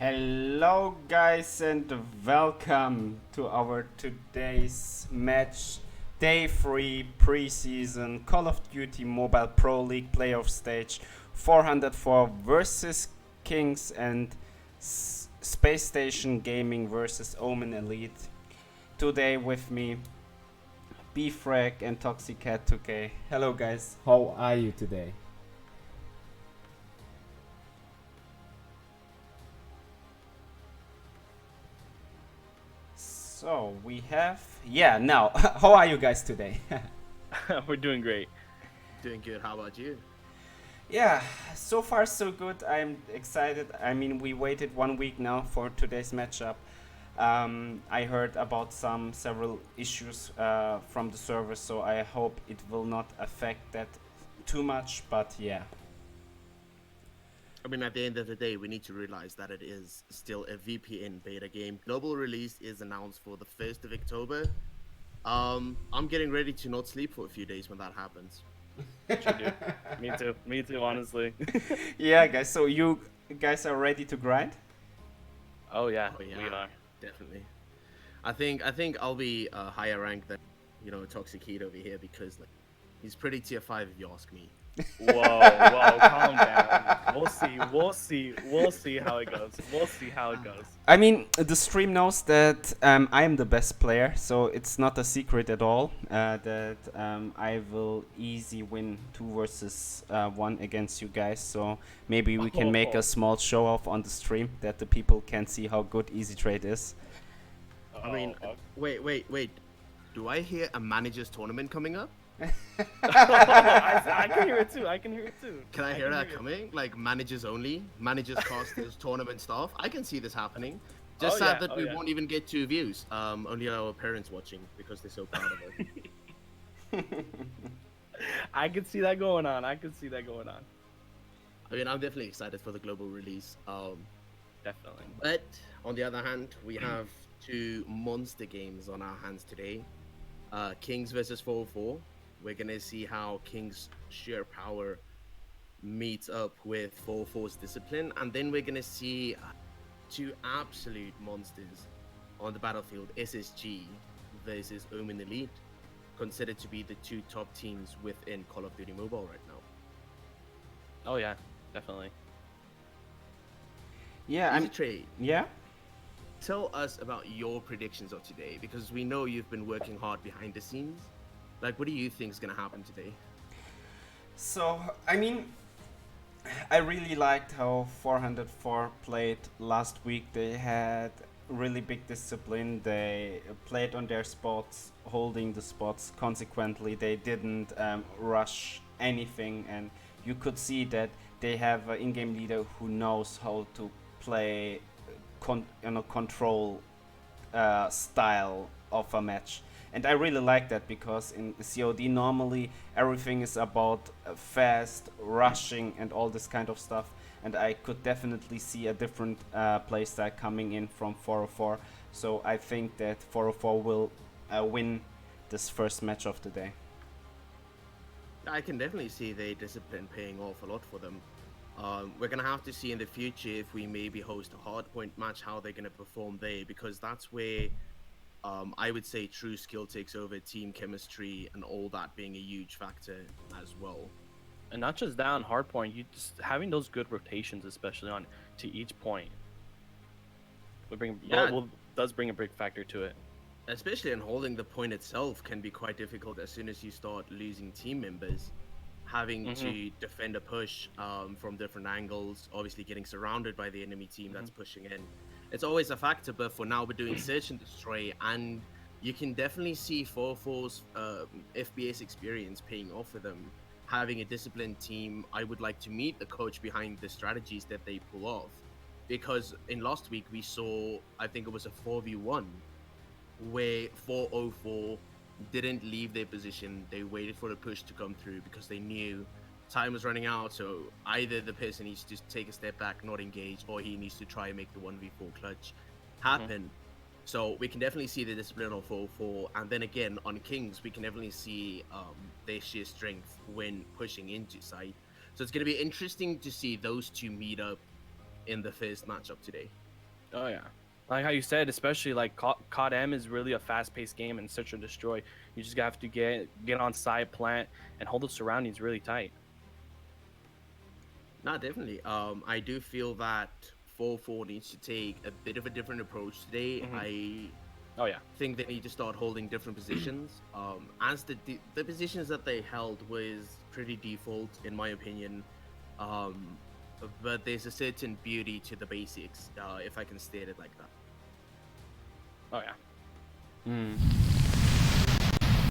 Hello, guys, and welcome to our today's match, day 3 preseason Call of Duty Mobile Pro League playoff stage 404 versus Kings and Space Station Gaming versus OMEN Elite. Today with me, Bfrag and Toxicat 2K. Hello, guys. How are you today? So we have now how are you guys today? We're doing great. Doing good. How about you? Yeah, so far so good. I'm excited. I mean, we waited 1 week now for today's matchup. I heard about several issues from the server, so I hope it will not affect that too much, but yeah. I mean, at the end of the day, we need to realize that it is still a VPN beta game. Global release is announced for the 1st of October. I'm getting ready to not sleep for a few days when that happens. Should do. Me too, honestly. Yeah, guys, so you guys are ready to grind? Oh yeah, Oh yeah, we are. definitely. I think I'll be higher ranked than Toxic Heat over here because he's pretty tier 5 if you ask me. Whoa, calm down. We'll see how it goes. I mean, the stream knows that I am the best player, so it's not a secret at all that I will easy win 2 versus 1 against you guys. So maybe we can make a small show off on the stream that the people can see how good EasyTrade is. I mean, wait. Do I hear a managers tournament coming up? I can hear it too. Can I hear that coming? Like managers only, managers, casters, tournament staff. I can see this happening. Just sad that we won't even get 2 views. Only our parents watching because they're so proud of us. I can see that going on. I mean, I'm definitely excited for the global release. Definitely. But on the other hand, we have 2 monster games on our hands today. Kings versus 404. We're gonna see how King's sheer power meets up with 404's discipline, and then we're gonna see 2 absolute monsters on the battlefield: SSG versus OMEN Elite, considered to be the 2 top teams within Call of Duty Mobile right now. Oh yeah, definitely. Yeah, EasyTrade, yeah. tell us about your predictions of today, because we know you've been working hard behind the scenes. Like, what do you think is gonna happen today? So, I mean, I really liked how 404 played last week. They had really big discipline. They played on their spots, holding the spots consequently. They didn't rush anything, and you could see that they have an in-game leader who knows how to play control style of a match. And I really like that because in COD normally everything is about fast rushing and all this kind of stuff, and I could definitely see a different playstyle coming in from 404. So I think that 404 will win this first match of the day. I can definitely see the discipline paying off a lot for them. We're gonna have to see in the future if we maybe host a hardpoint match, how they're gonna perform there, because that's where I would say true skill takes over, team chemistry and all that being a huge factor as well. And not just that on hardpoint, you just having those good rotations, especially on to each point, does bring a big factor to it. Especially in holding the point itself can be quite difficult as soon as you start losing team members. Having to defend a push from different angles, obviously getting surrounded by the enemy team that's pushing in. It's always a factor, but for now we're doing search and destroy, and you can definitely see 4-4's FPS experience paying off for them. Having a disciplined team, I would like to meet the coach behind the strategies that they pull off. Because in last week we saw, I think it was a 4v1, where 404 didn't leave their position. They waited for the push to come through because they knew time was running out, so either the person needs to take a step back, not engage, or he needs to try and make the 1v4 clutch happen. So we can definitely see the discipline of 4-4, and then again on Kings we can definitely see their sheer strength when pushing into site. So it's going to be interesting to see those 2 meet up in the first matchup today. Oh yeah, like how you said, especially like CODm is really a fast-paced game and search and destroy. You just have to get on site, plant, and hold the surroundings really tight. No, definitely. I do feel that 4-4 needs to take a bit of a different approach today. Hmm. I Oh yeah. think they need to start holding different positions. As the positions that they held was pretty default in my opinion. Um, but there's a certain beauty to the basics, if I can state it like that. Oh yeah. Hmm.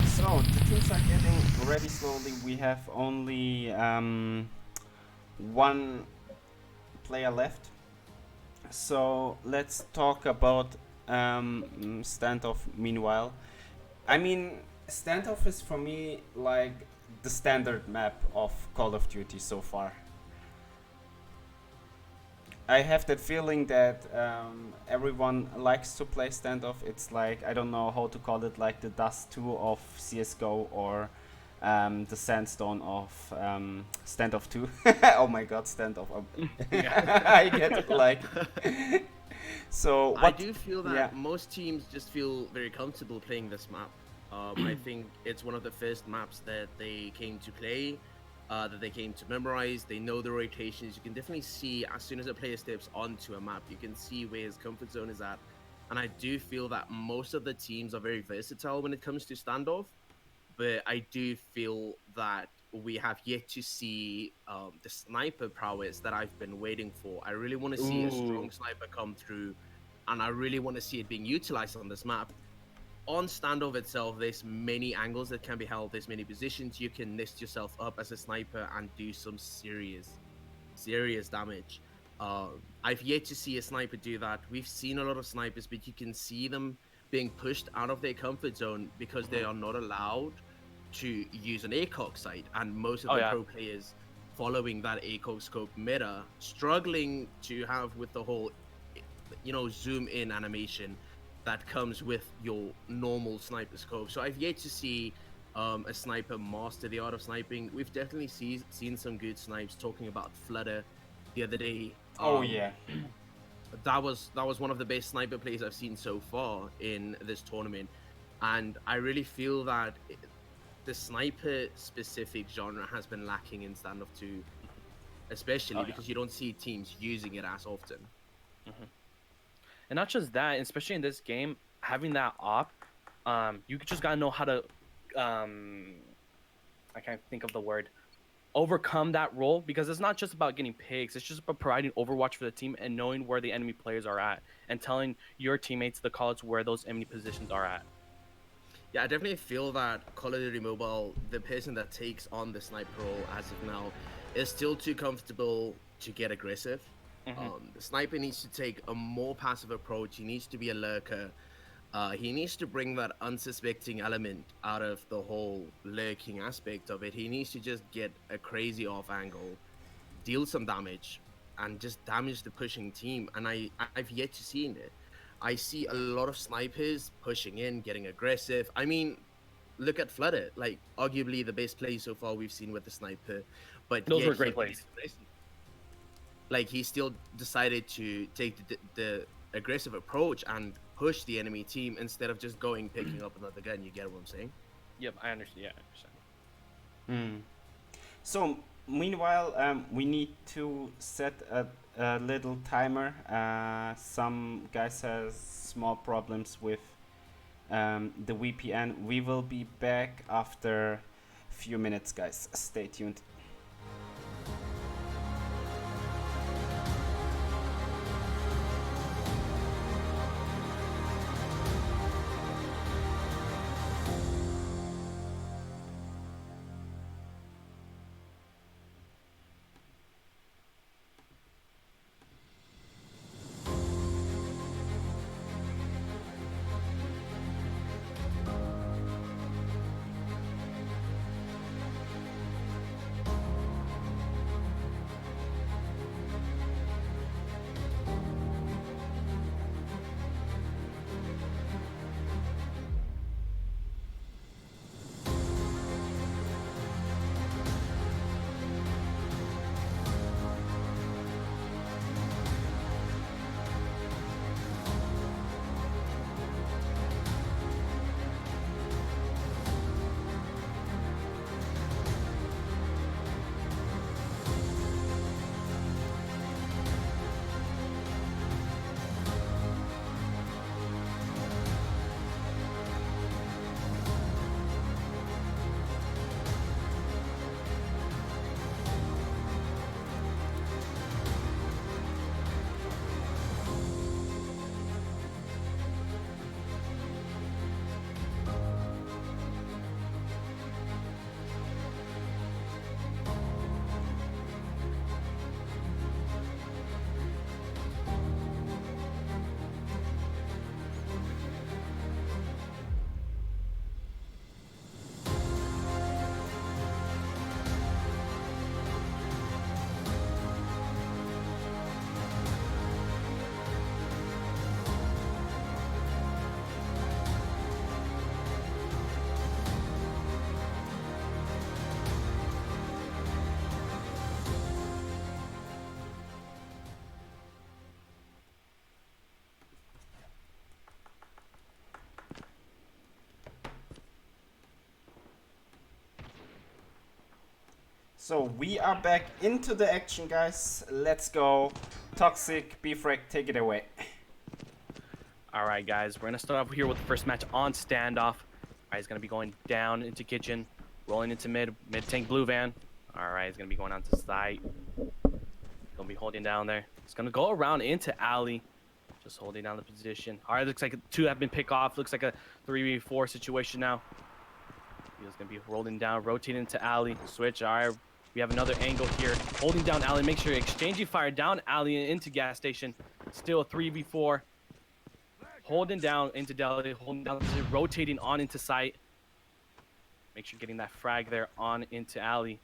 So the teams are getting ready slowly. We have only one player left. So let's talk about standoff. Meanwhile, I mean, standoff is for me like the standard map of Call of Duty so far. I have that feeling that everyone likes to play standoff. It's like, I don't know how to call it, like the Dust 2 of CSGO, or the Sandstone of Standoff 2. Oh my god, Standoff. Yeah. I get it, like. So, I what? do feel that Yeah. most teams just feel very comfortable playing this map. I think it's one of the first maps that they came to play, that they came to memorize. They know the rotations. You can definitely see as soon as a player steps onto a map, you can see where his comfort zone is at. And I do feel that most of the teams are very versatile when it comes to standoff, but I do feel that we have yet to see the sniper prowess that I've been waiting for. I really want to see a Ooh. strong sniper come through, and I really want to see it being utilized on this map. On standoff itself, there's many angles that can be held. There's many positions you can nest yourself up as a sniper and do some serious damage. I've yet to see a sniper do that. We've seen a lot of snipers, but you can see them being pushed out of their comfort zone because they are not allowed to use an ACOG sight, and most of Oh the yeah. pro players following that ACOG scope meta struggling to have with the whole, zoom in animation that comes with your normal sniper scope. So I've yet to see a sniper master the art of sniping. We've definitely seen some good snipes. Talking about Flutter the other day, Oh yeah. that was one of the best sniper plays I've seen so far in this tournament, and I really feel that the sniper specific genre has been lacking in standoff 2, Oh especially yeah. because you don't see teams using it as often. Hmm. And not just that, especially in this game, having that op, you just gotta know how to, um, I can't think of the word, overcome that role, because it's not just about getting picks. It's just about providing overwatch for the team and knowing where the enemy players are at and telling your teammates, the calls, where those enemy positions are at. Yeah, I definitely feel that Call of Duty Mobile, the person that takes on the sniper role as of now, is still too comfortable to get aggressive. Hmm. The sniper needs to take a more passive approach. He needs to be a lurker. He needs to bring that unsuspecting element out of the whole lurking aspect of it. He needs to just get a crazy off angle, deal some damage, and just damage the pushing team. And I've yet to see it. I see a lot of snipers pushing in, getting aggressive. I mean, look at Flutter, like arguably the best play so far we've seen with the sniper, but Those yet were he great went plays. aggressive. Like he still decided to take the aggressive approach and push the enemy team instead of just going picking up another gun. You get what I'm saying? Yep, I understand. Yeah, I understand. Hmm. So, meanwhile, we need to set a little timer. Some guys has small problems with the VPN. We will be back after a few minutes, guys. Stay tuned. So we are back into the action, guys. Let's go. Toxic, Beefrag, take it away. All right, guys, we're gonna start off here with the first match on standoff. All right, he's gonna be going down into kitchen, rolling into mid tank blue van. All right, he's gonna be going on to site. Gonna be holding down there. He's gonna go around into alley, just holding down the position. All right, looks like two have been picked off. Looks like a 3v4 situation now. He's gonna be rolling down, rotating into alley. Switch. All right, we have another angle here, holding down alley. Make sure you're exchanging fire down alley into gas station. Still a 3v4. Holding down into deli, holding down, rotating on into site. Make sure you're getting that frag there on into alley.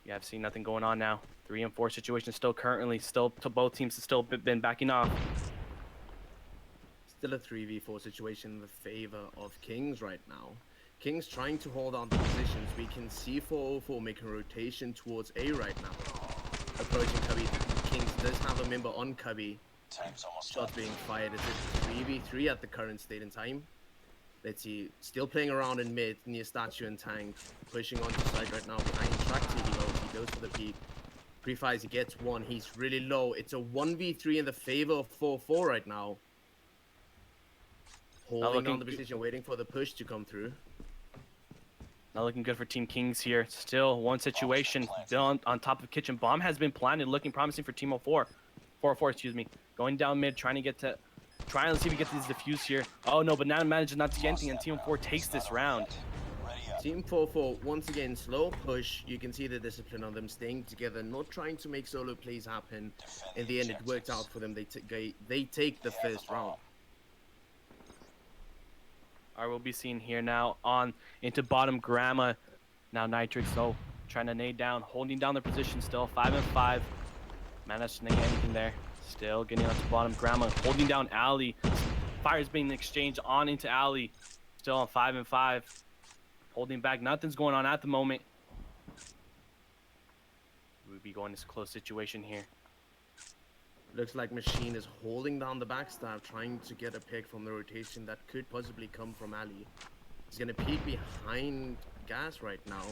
Yeah, I've seen nothing going on now. 3 and 4 situation still currently, still to both teams still been backing off. Still a 3v4 situation in the favor of Kings right now. Kings trying to hold on to positions. We can see 404 making rotation towards A right now. Approaching Cubby. Kings does have a member on Cubby. Shots being fired. It's a 3v3 at the current state in time. Let's see. Still playing around in mid near statue and tank. Pushing onto side right now. Behind Tractor he goes for the peak. Pre-fires, he gets one. He's really low. It's a 1v3 in the favor of 4-4 right now. Holding on the position, waiting for the push to come through. Not looking good for Team Kings here. Still one situation. Still on top of kitchen. Bomb has been planted. Looking promising for Team 04. 4-4, excuse me. Going down mid, trying to see if he gets these defuse here. Oh no, but now manages not to get anything, and Team 4 takes this round. Team 4-4, once again, slow push. You can see the discipline on them, staying together, not trying to make solo plays happen. In the end, it worked out for them. They take the first round. Alright, we'll be seeing here now on into bottom Grandma. Now Nitrix, so trying to nade down, holding down their position still. 5 and 5. Managed to nade anything there. Still getting onto bottom Grandma, holding down alley. Fire's being exchanged on into alley. Still on 5 and 5. Holding back, nothing's going on at the moment. We'll be going this close situation here. Looks like Machine is holding down the backstab, trying to get a pick from the rotation that could possibly come from Ali. He's gonna peek behind Gas right now.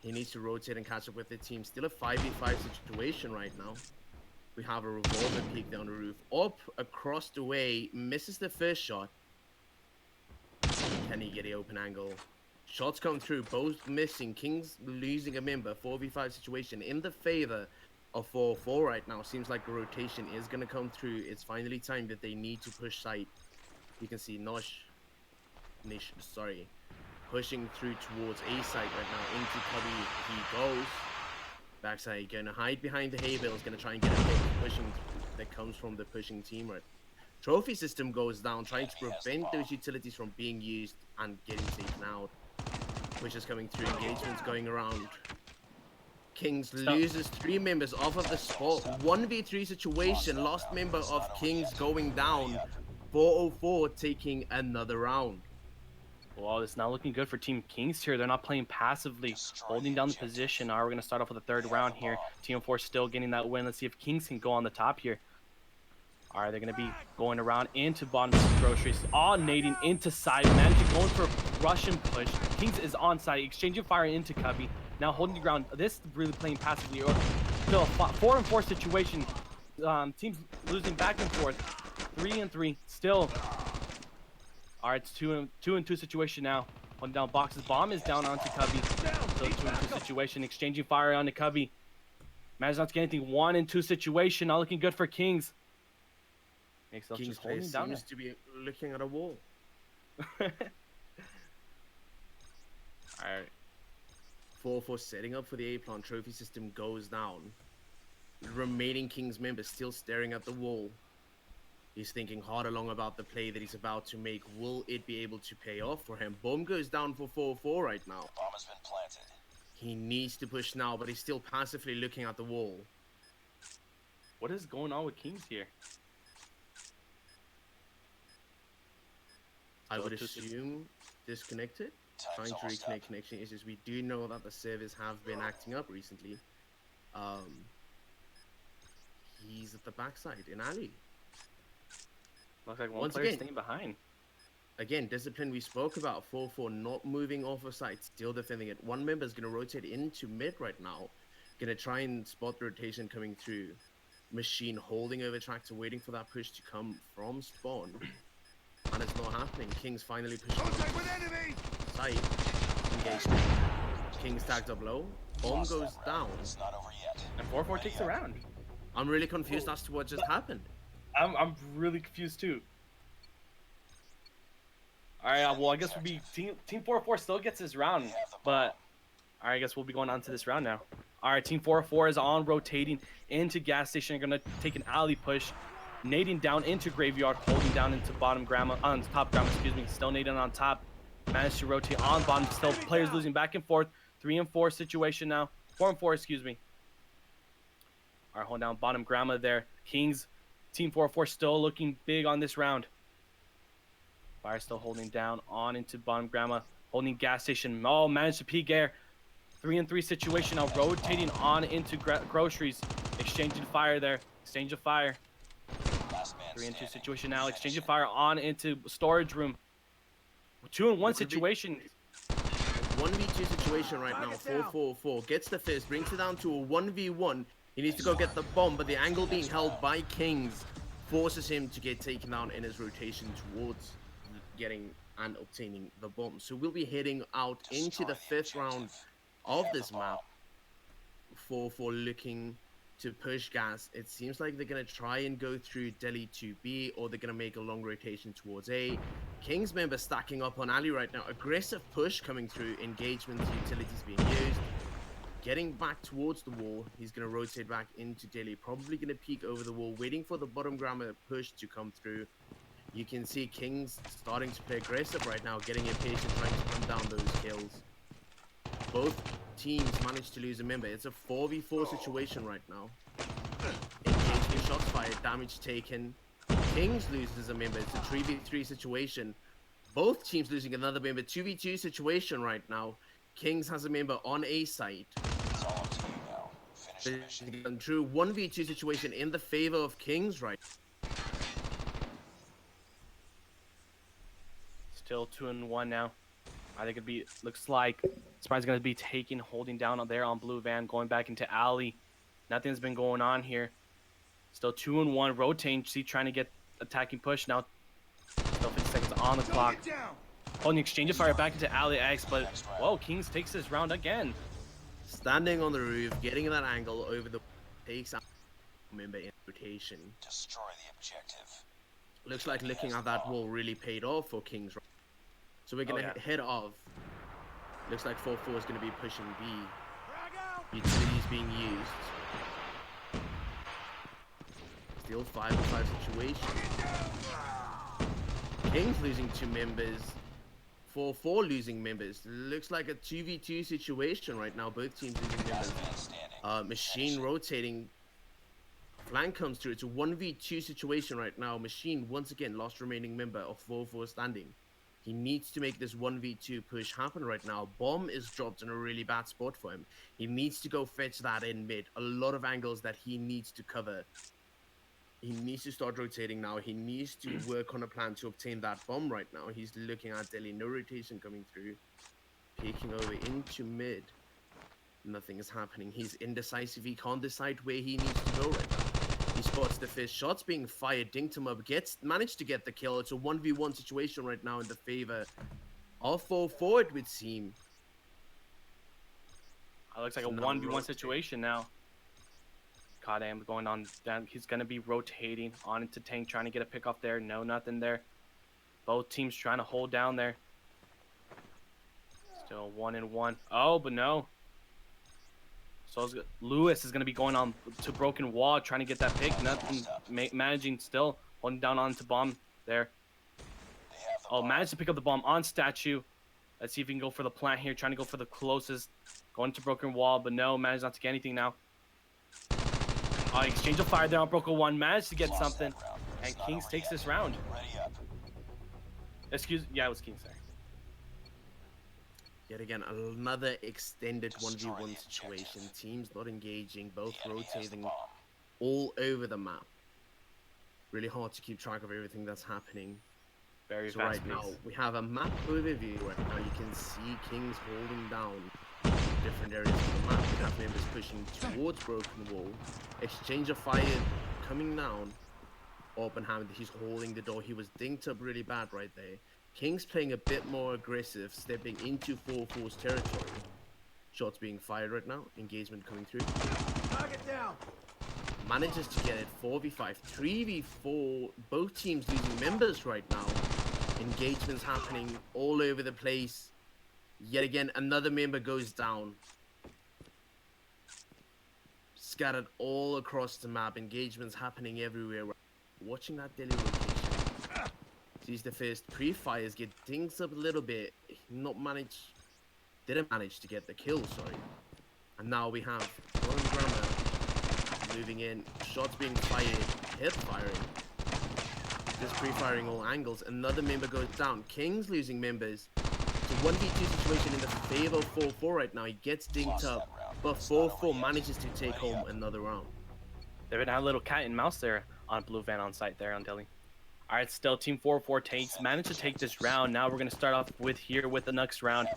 He needs to rotate and catch up with the team. Still a 5v5 situation right now. We have a revolver peek down the roof. Up across the way, misses the first shot. Can he get the open angle? Shots come through, both missing. Kings losing a member. 4v5 situation in the favor of 4-4 right now. Seems like the rotation is going to come through. It's finally time that they need to push site. You can see Nish, pushing through towards A site right now. Into Cubby he goes. Backside, going to hide behind the hay bales. Going to try and get a hit. Pushing that comes from the pushing team right. Trophy system goes down, trying to prevent those utilities from being used and getting taken out. Which is coming through, engagements going around. Kings loses 3 members off of the spot. 1v3 situation, last member of Kings going down. 404 taking another round. Well, it's not looking good for Team Kings here. They're not playing passively, holding down the position. All right, we're going to start off with the 3rd round here. Team 4 still getting that win. Let's see if Kings can go on the top here. All right, they're going to be going around into bottom groceries, all nading into side, managing going for a Russian push. Kings is on side, exchanging fire into Cubby. Now holding the ground. This is really playing passively. Still a 4 and 4 situation. Teams losing back and forth. 3 and 3 still. All right, it's 2 and 2 situation now. Holding down boxes. Bomb is down onto Cubby. Still 2 and 2 situation. Exchanging fire onto Cubby. Managed not to get anything. 1 and 2 situation. Not looking good for Kings. Kings just holding seems down to be looking at a wall. Alright. 4-4 setting up for the A-plant. Trophy system goes down. The remaining Kings members still staring at the wall. He's thinking hard along about the play that he's about to make. Will it be able to pay off for him? Bomb goes down for 4-4 right now. Bomb has been planted. He needs to push now, but he's still passively looking at the wall. What is going on with Kings here? I would assume disconnected. Trying to reconnect connection issues. We do know that the servers have been acting up recently. He's at the backside in alley. Looks like one Once player again, staying behind. again, discipline we spoke about, 4-4 not moving off of site, still defending it. One member is going to rotate into mid right now. Going to try and spot the rotation coming through. Machine holding over tractor, waiting for that push to come from spawn. And it's not happening. King's finally pushing on site. Engagement. King's tagged up low. Bomb goes down. And 4-4 takes the round. I'm really confused as to what just happened. I'm really confused too. All right, well I guess we'll be team 4-4 still gets this round, but all right, I guess we'll be going on to this round now. All right, team 4-4 is on rotating into gas station. They're gonna take an alley push, nading down into graveyard, holding down into bottom grandma on top grandma. Excuse me, still nading on top. Managed to rotate on bottom. Still players losing back and forth. 3 and 4 situation now. 4 and 4, excuse me. All right, holding down bottom grandma there. Kings, team 4-4 still looking big on this round. Fire still holding down on into bottom grandma, holding gas station. Oh, managed to peek air. 3 and 3 situation now, rotating on into groceries. Exchanging fire there. Exchange of fire. 3 and 2 situation now. Exchange of fire on into storage room. 2 and 1 situation. 1v2 situation right now. 4-4-4 gets the fist, brings it down to a 1v1. He needs to go get the bomb, but the angle being held by Kings forces him to get taken down in his rotation towards getting and obtaining the bomb. So we'll be heading out into the 5th round of this map. 4-4 looking to push gas. It seems like they're going to try and go through Delhi to B, or they're going to make a long rotation towards A. Kings member stacking up on Ali right now. Aggressive push coming through. Engagement utilities being used. Getting back towards the wall. He's going to rotate back into Delhi. Probably going to peek over the wall, waiting for the bottom grammar push to come through. You can see Kings starting to play aggressive right now, getting impatient, trying to hunt down those kills. Both teams managed to lose a member. It's a 4v4 situation right now. Engagement shots fired, damage taken. Kings loses a member. It's a 3v3 situation. Both teams losing another member. 2v2 situation right now. Kings has a member on A site. True 1v2 situation in the favor of Kings right now. Still 2 and 1 now. I think looks like Spine's gonna be holding down there on blue van, going back into alley. Nothing's been going on here. Still 2 and 1. Rotating, see trying to get attacking push now. Still 50 seconds on the clock. Holding exchange of fire back into alley X, but whoa, Kings takes this round again. Standing on the roof, getting that angle over the takes out member in rotation. Destroy the objective. Looks like looking at that wall really paid off for Kings. So we're gonna head off. Looks like 4-4 is gonna be pushing B. Utilities being used. Still 5-5 situation. Kings losing 2 members. 4-4 losing members. Looks like a 2v2 situation right now. Both teams losing members. Machine rotating. Flank comes through. It's a 1v2 situation right now. Machine once again last remaining member of 4-4 standing. He needs to make this 1v2 push happen right now. Bomb is dropped in a really bad spot for him. He needs to go fetch that in mid. A lot of angles that he needs to cover. He needs to start rotating now. He needs to work on a plan to obtain that bomb right now. He's looking at Delhi. No rotation coming through. Peeking over into mid. Nothing is happening. He's indecisive. He can't decide where he needs to go right now. He spots the fist. Shots being fired. Dinked him up. Managed to get the kill. It's a 1v1 situation right now in the favor of 4-4, it would seem. It looks like a 1v1 situation now. CODm going on down. He's going to be rotating on into tank, trying to get a pick off there. No, nothing there. Both teams trying to hold down there. Still 1 and 1. Oh, but no. So Lewis is going to be going on to broken wall, trying to get that pick. Nothing, managing still, holding down onto bomb there. Oh, managed to pick up the bomb on statue. Let's see if he can go for the plant here, trying to go for the closest. Going to broken wall, but no, managed not to get anything now. Oh, exchange of fire there on broken one, managed to get something. And Kings takes this round. Yeah, it was Kings there. Yet again, another extended 1v1 situation. Teams not engaging, both rotating all over the map. Really hard to keep track of everything that's happening. Very So fast right now pace. we have a map overview. Right now you can see Kings holding down different areas of the map. We have members pushing towards Broken Wall. Exchange of fire coming down. Oppenheimer, he's holding the door. He was dinked up really bad right there. Kings playing a bit more aggressive, stepping into 4-4's territory. Shots being fired right now. Engagement coming through. Target down. Manages to get it 4v5, 3v4. Both teams losing members right now. Engagements happening all over the place. Yet again, another member goes down. Scattered all across the map. Engagements happening everywhere. Watching that daily rotation. Sees the first pre-fires get dinged up a little bit. Didn't manage to get the kill, sorry. And now we have one Grammar moving in. Shots being fired. Hip firing. Just pre-firing all angles. Another member goes down. King's losing members. It's a 1v2 situation in the favor of 4-4 right now. He gets dinged up. But 4-4 manages to take home another round. They've been having a little cat and mouse there on Blue Van on site there on Delhi. All right, still Team 4-4 managed to take this round. Now we're going to start off with the next round.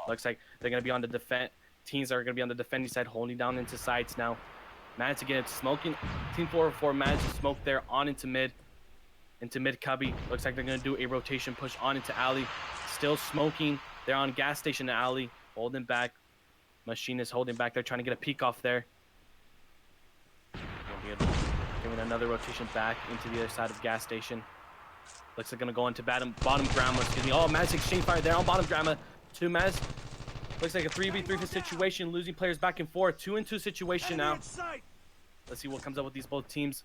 Looks like they're going to be on the defense. Teams are going to be on the defending side, holding down into sides now. Managed to get it smoking. Team 4-4 managed to smoke there on into mid cubby. Looks like they're going to do a rotation push on into alley. Still smoking. They're on gas station alley, holding back. Machine is holding back. They're trying to get a peek off there. Giving another rotation back into the other side of gas station. Looks like gonna go into bottom grandma. Excuse me. Oh, Maz exchange fire there on bottom grandma. 2 Maz. Looks like a 3v3 situation. Losing players back and forth. 2-2 situation now. Let's see what comes up with these both teams.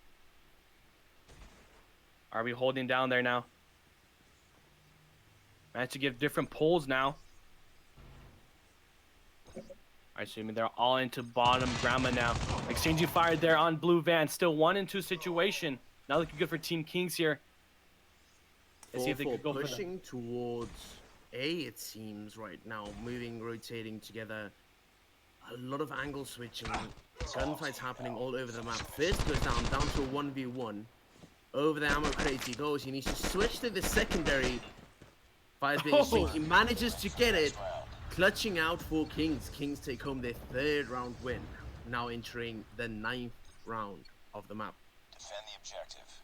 Are we holding down there now? Managed to give different pulls now. I assume they're all into bottom grandma now. Exchanging fire there on blue van. Still 1-2 situation. Not looking good for Team Kings here. Let's see if they could go pushing towards A, it seems, right now. Moving, rotating together. A lot of angle switching. Gunfights happening all over the map. First goes down to a 1v1. Over the ammo crate he goes. He needs to switch to the secondary. Fires being exchanged. He manages to get it. Clutching out for Kings. Kings take home their 3rd round win. Now entering the 9th round of the map. Defend the objective.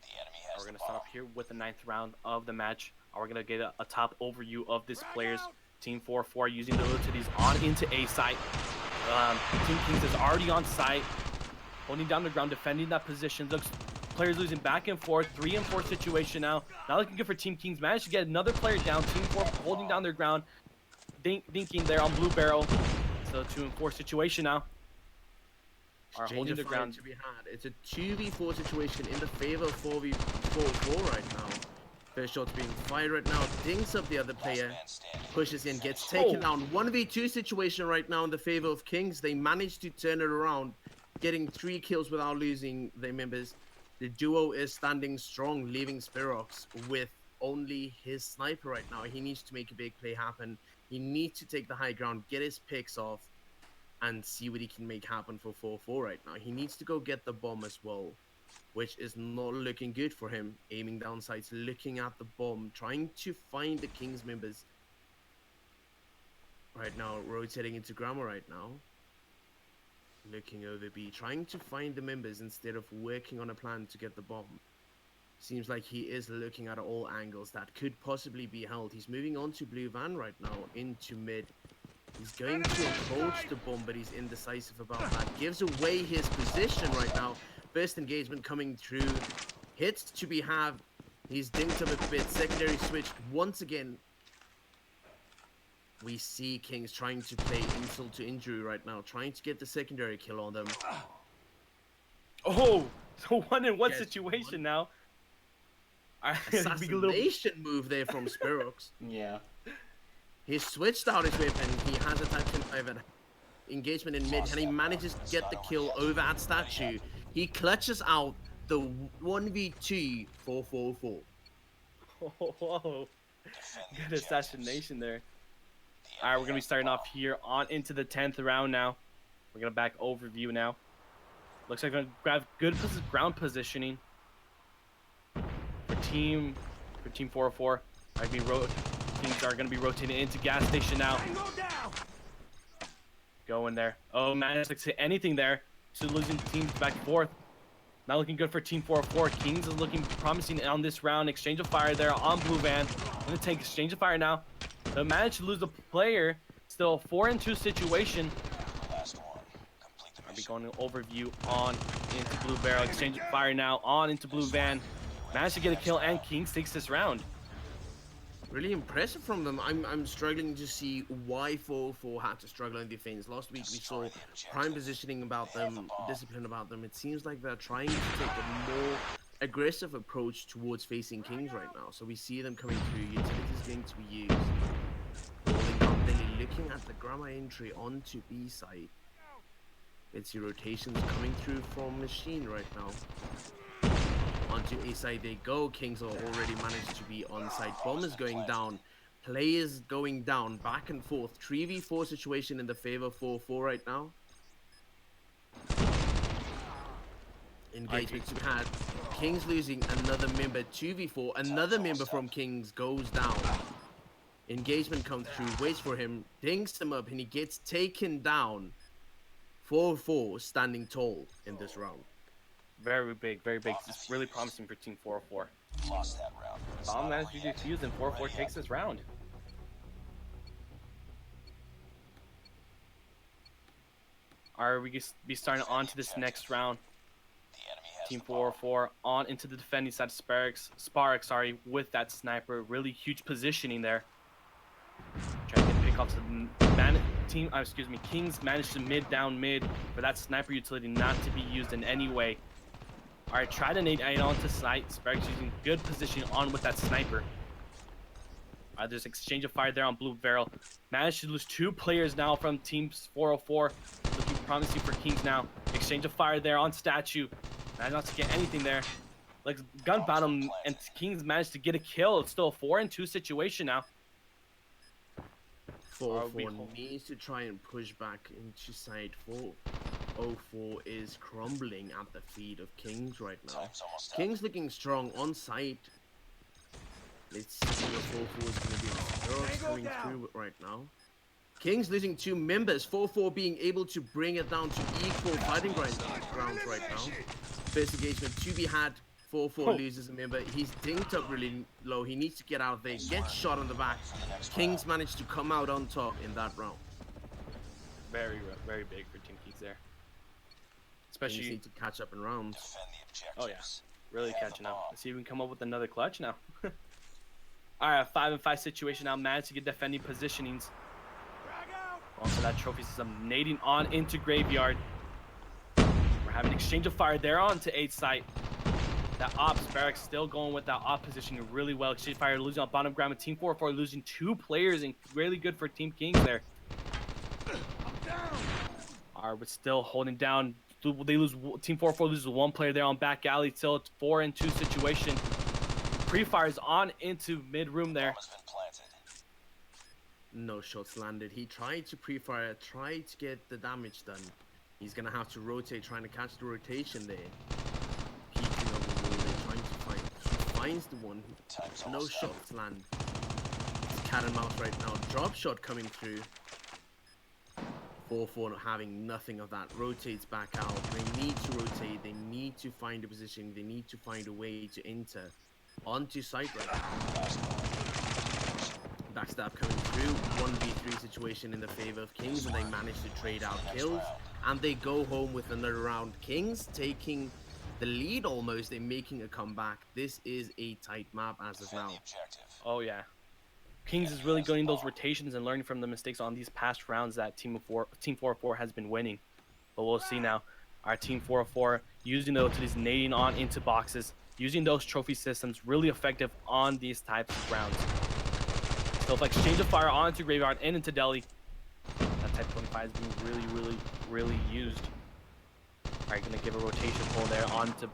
The enemy has We're going the to start off here with the 9th round of the match. We're going to get a top overview of this players. Team 4-4 using the rotaties on into A site. Team Kings is already on site. Holding down the ground, defending that position. Looks players losing back and forth. 3-4 situation now. Not looking good for Team Kings. Managed to get another player down. Team 4 holding down their ground. Dinking there on blue barrel. So 2-4 situation now. Are holding the ground. To be had. It's a 2v4 situation in the favor of 4v4 right now. First shot's being fired right now. Dings up the other player. Pushes in, gets taken down. 1v2 situation right now in the favor of Kings. They managed to turn it around. Getting 3 kills without losing their members. The duo is standing strong, leaving Spirox with only his sniper right now. He needs to make a big play happen. He needs to take the high ground, get his picks off, and see what he can make happen for 4-4 right now. He needs to go get the bomb as well, which is not looking good for him. Aiming down sights, looking at the bomb, trying to find the Kings members. Right now, rotating into Grammar right now. Looking over B, trying to find the members instead of working on a plan to get the bomb. Seems like he is looking at all angles that could possibly be held. He's moving on to blue van right now, into mid. He's going to approach the bomb, but he's indecisive about that. Gives away his position right now. First engagement coming through. Hits to be have. He's dinked up a bit. Secondary switched once again. We see Kings trying to play insult to injury right now, trying to get the secondary kill on them. Oh, so 1-1 situation now. Assassination move there from Spirox. Yeah. He switched out his weapon. He has a Titan 5 engagement in mid, and he manages to get the kill over at statue. He clutches out the 1v2 4-4-4. Whoa. Good assassination there. All right, we're going to be starting off here on into the 10th round now. We're going to back overview now. Looks like we're going to grab good ground positioning for Team for Team 404. Teams are going to be rotating into gas station now. Go in there. Oh, managed to hit anything there. So losing teams back and forth. Not looking good for Team 404. Kings is looking promising on this round. Exchange of fire there on Blue Van. Gonna take exchange of fire now. They managed to lose the player. Still 4-2 situation. Last one. Complete the I'll be mission. going an overview on into Blue Barrel. Exchange of fire now on into Blue Van. Managed to get a kill, and Kings takes this round. Really impressive from them. I'm struggling to see why 4-4 had to struggle in defense. Last week we saw prime positioning about them, discipline about them. It seems like they're trying to take a more aggressive approach towards facing Kings right now. So we see them coming through. Utilities going to be used. Rolling down Billy, looking at the grammar entry onto B side. It's the rotations coming through from Machine right now. Onto A side they go. Kings are already managed to be on site. Bomb is going down. Players going down. Back and forth. 3v4 situation in the favor of 4-4 right now. Engagement to be had. Kings losing another member. 2v4. Another member from Kings goes down. Engagement comes through. Waits for him. Dings him up and he gets taken down. 4-4 standing tall in this round. Very big, very big. It's really promising for Team 404. Lost that round. It's Bomb not managed to over yet. defuse, and 404 takes this round. Are we gonna be starting on to this next round? The enemy has Team the bomb. 404 on into the defending side of Sparks, with that sniper. Really huge positioning there. Trying to get pick off the Kings managed to down mid for that sniper utility not to be used in any way. Alright, try to nade onto site. Sparks using good positioning on with that sniper. There's exchange of fire there on Blue Barrel. Managed to lose 2 players now from Team 404. Looking promising for Kings now. Exchange of fire there on Statue. Managed not to get anything there. Like gun battle, and Kings managed to get a kill. It's still a 4-2 situation now. 4-4 needs to try and push back into side 4-04 is crumbling at the feet of Kings right now. Time's almost up. Kings looking strong on site. Let's see what 4-4 is going to do. Girls coming through right now. Kings losing 2 members. 4-4 being able to bring it down to equal fighting grounds right now. First engagement to be had. 4-4 loses a member. He's dinked up really low. He needs to get out of there. Gets shot on the back. Kings managed to come out on top in that round. Very, very big for Team Kings there. Kings Especially, need to catch up in rounds. Defend the oh yeah, objectives. really They have catching the up. bomb. Let's see if we can come up with another clutch now. Alright, 5-5 situation now. Managed to get defending positionings. Also that trophy system nading on into Graveyard. We're having exchange of fire there on to 8 site. That ops barracks still going with that op positioning really well. Exchange of fire losing on bottom ground with Team 404 losing 2 players, and really good for Team Kings there. Alright, but still holding down. They lose. Team 404 loses 1 player there on back alley. Still it's 4-2 situation. Pre-fires on into mid room there. Bomb has been planted. No shots landed. He tried to pre-fire, tried to get the damage done. He's gonna have to rotate, trying to catch the rotation there. Peeking over the wall there, trying to find. He finds the one. Time's No almost up. shots land. It's cat and mouse right now. Drop shot coming through. 4-4 not having nothing of that. Rotates back out. They need to rotate. They need to find a position. They need to find a way to enter onto site right now. Backstab coming through. 1v3 situation in the favor of Kings, and they manage to trade out kills. And they go home with another round. Kings taking the lead almost. They're making a comeback. This is a tight map as of Defend now. the objective. Oh yeah, Kings is really getting those rotations and learning from the mistakes on these past rounds that Team 404 has been winning. But we'll see now. Our Team 404 using those utilities, nading on into boxes, using those trophy systems, really effective on these types of rounds. So like exchange of fire onto Graveyard and into Deli. That type 25 is being really used. Alright, gonna give a rotation pull there onto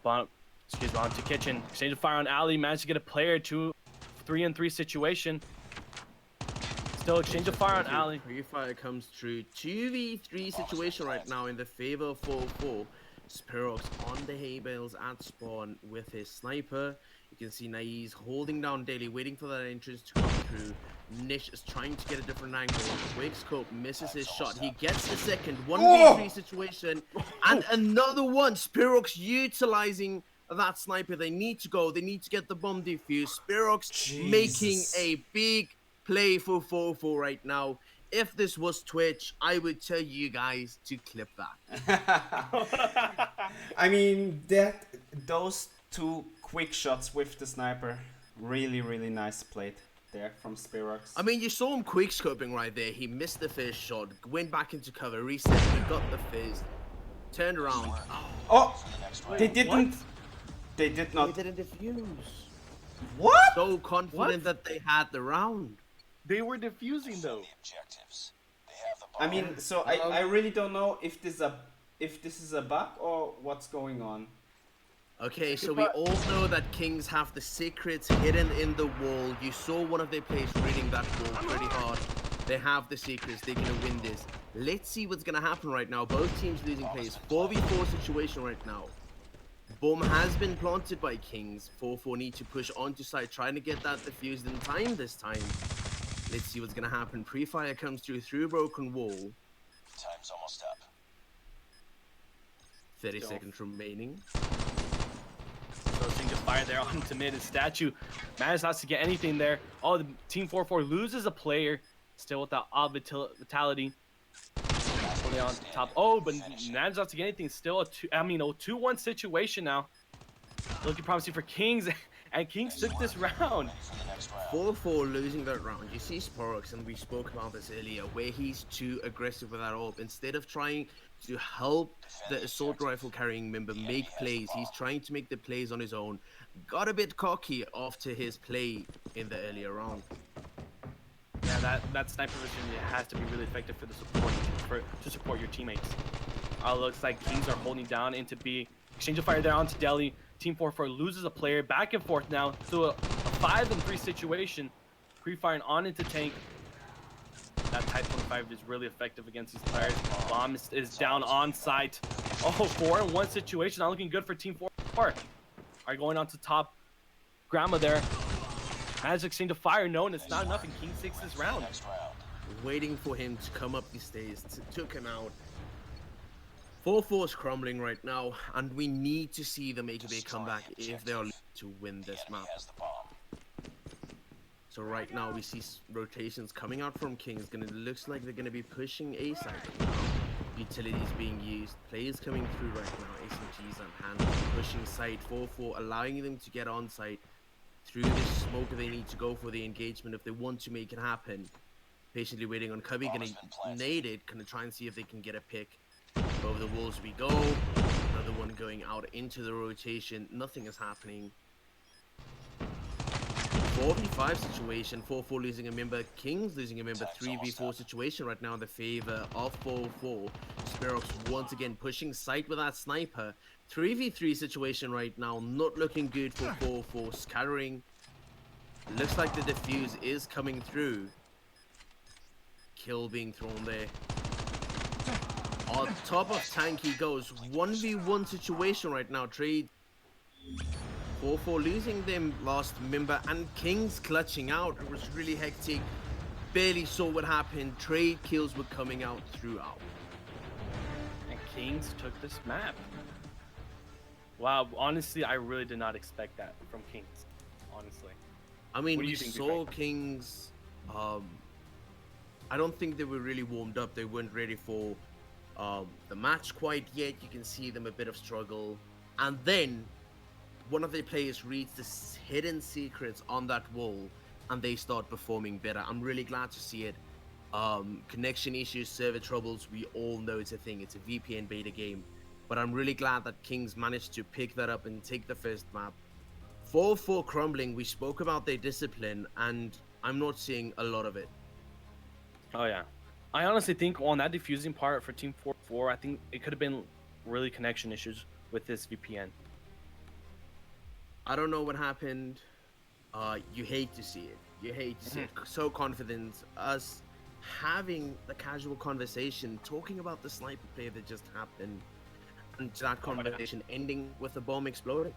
onto Kitchen. Exchange of fire on Alley, managed to get a player to 3-3 situation. Still exchange of fire on Alley. Pre-fire comes through. 2v3 situation right now in the favor of 4-4. Spirox on the hay bales at spawn with his sniper. You can see Nai's holding down Daily, waiting for that entrance to come through. Nish is trying to get a different angle. Quickscope misses his shot. He gets the second 1v3 situation. And another one. Spirox utilizing that sniper. They need to go. They need to get the bomb defused. Spirox making Jesus. a big play for 4-4 right now. If this was Twitch, I would tell you guys to clip that. I mean, those two quick shots with the sniper, really nice played there from Spirox. I mean, you saw him quickscoping right there. He missed the first shot, went back into cover, reset, he got the fizz, turned around. Oh, they Wait, didn't. what? They did not. They didn't defuse. What? So confident that they had the round. They were defusing though. The objectives. They have the I bomb. mean, so I really don't know if this is a bug or what's going on. Okay, so we all know that Kings have the secrets hidden in the wall. You saw one of their players reading that wall pretty hard. They have the secrets. They're going to win this. Let's see what's going to happen right now. Both teams losing players. 4v4 situation right now. Bomb has been planted by Kings. 4-4 need to push onto side, trying to get that defused in time this time. Let's see what's going to happen. Pre-fire comes through broken wall. Time's almost up. 30 seconds remaining. So single fire there onto mid and statue. Manages not to get anything there. Oh, the team 4-4 loses a player. Still with that odd vitality. Only on top. Oh, but manages not to get anything. Still a 2-1 situation now. Looking promising for Kings, and Kings took this round. 4-4 losing that round. You see Spirox, and we spoke about this earlier, where he's too aggressive with that orb. Instead of trying to help the assault rifle carrying member make plays, he's trying to make the plays on his own. Got a bit cocky after his play in the earlier round. Yeah, that sniper vision has to be really effective for the support to support your teammates. Looks like Kings are holding down into B. Exchange of fire there onto Delhi. Team 4-4 loses a player. Back and forth now. So a 5-3 situation. Pre-firing on into tank. That Type 25 is really effective against these players. Bomb is down on site. Oh, 4-1 situation. Not looking good for Team 4-4. Are going on to top. Grandma there. Has exchange of fire. No, and it's not enough. And King 6 this round. Waiting for him to come up these stairs. Took him out. 4-4 is crumbling right now, and we need to see them make a big comeback if they are to win this map. So right now we see rotations coming out from Kings. Looks like they're gonna be pushing A side. Utilities being used. Players coming through right now. SSGs on hand, pushing site. 4-4 allowing them to get on site through this smoke. They need to go for the engagement if they want to make it happen. Patiently waiting on Cubby. Gonna nade it. Gonna try and see if they can get a pick. Over the walls we go. Another one going out into the rotation. Nothing is happening. 4v5 situation. 4-4 losing a member. Kings losing a member. 3v4 situation right now in the favor of 4-4. Spirox once again pushing site with that sniper. 3v3 situation right now. Not looking good for 4-4. Scattering. Looks like the defuse is coming through. Kill being thrown there. On top of tank he goes. 1v1 situation right now. Trade. 4-4 losing them last member, and Kings clutching out. It was really hectic. Barely saw what happened. Trade kills were coming out throughout. And Kings took this map. Wow, honestly, I really did not expect that from Kings. Honestly. I mean, What do we you think, saw Vivek? Kings. I don't think they were really warmed up. They weren't ready for the match quite yet. You can see them a bit of struggle. And then one of their players reads the hidden secrets on that wall, and they start performing better. I'm really glad to see it. Connection issues, server troubles, we all know it's a thing. It's a VPN beta game. But I'm really glad that Kings managed to pick that up and take the first map. 4-4 crumbling, we spoke about their discipline, and I'm not seeing a lot of it. Oh yeah, I honestly think on that defusing part for Team 4-4, I think it could have been really connection issues with this VPN. I don't know what happened. You hate to see it. You hate to see it. So confident. Us having the casual conversation, talking about the sniper play that just happened. and that conversation ending with the bomb exploding.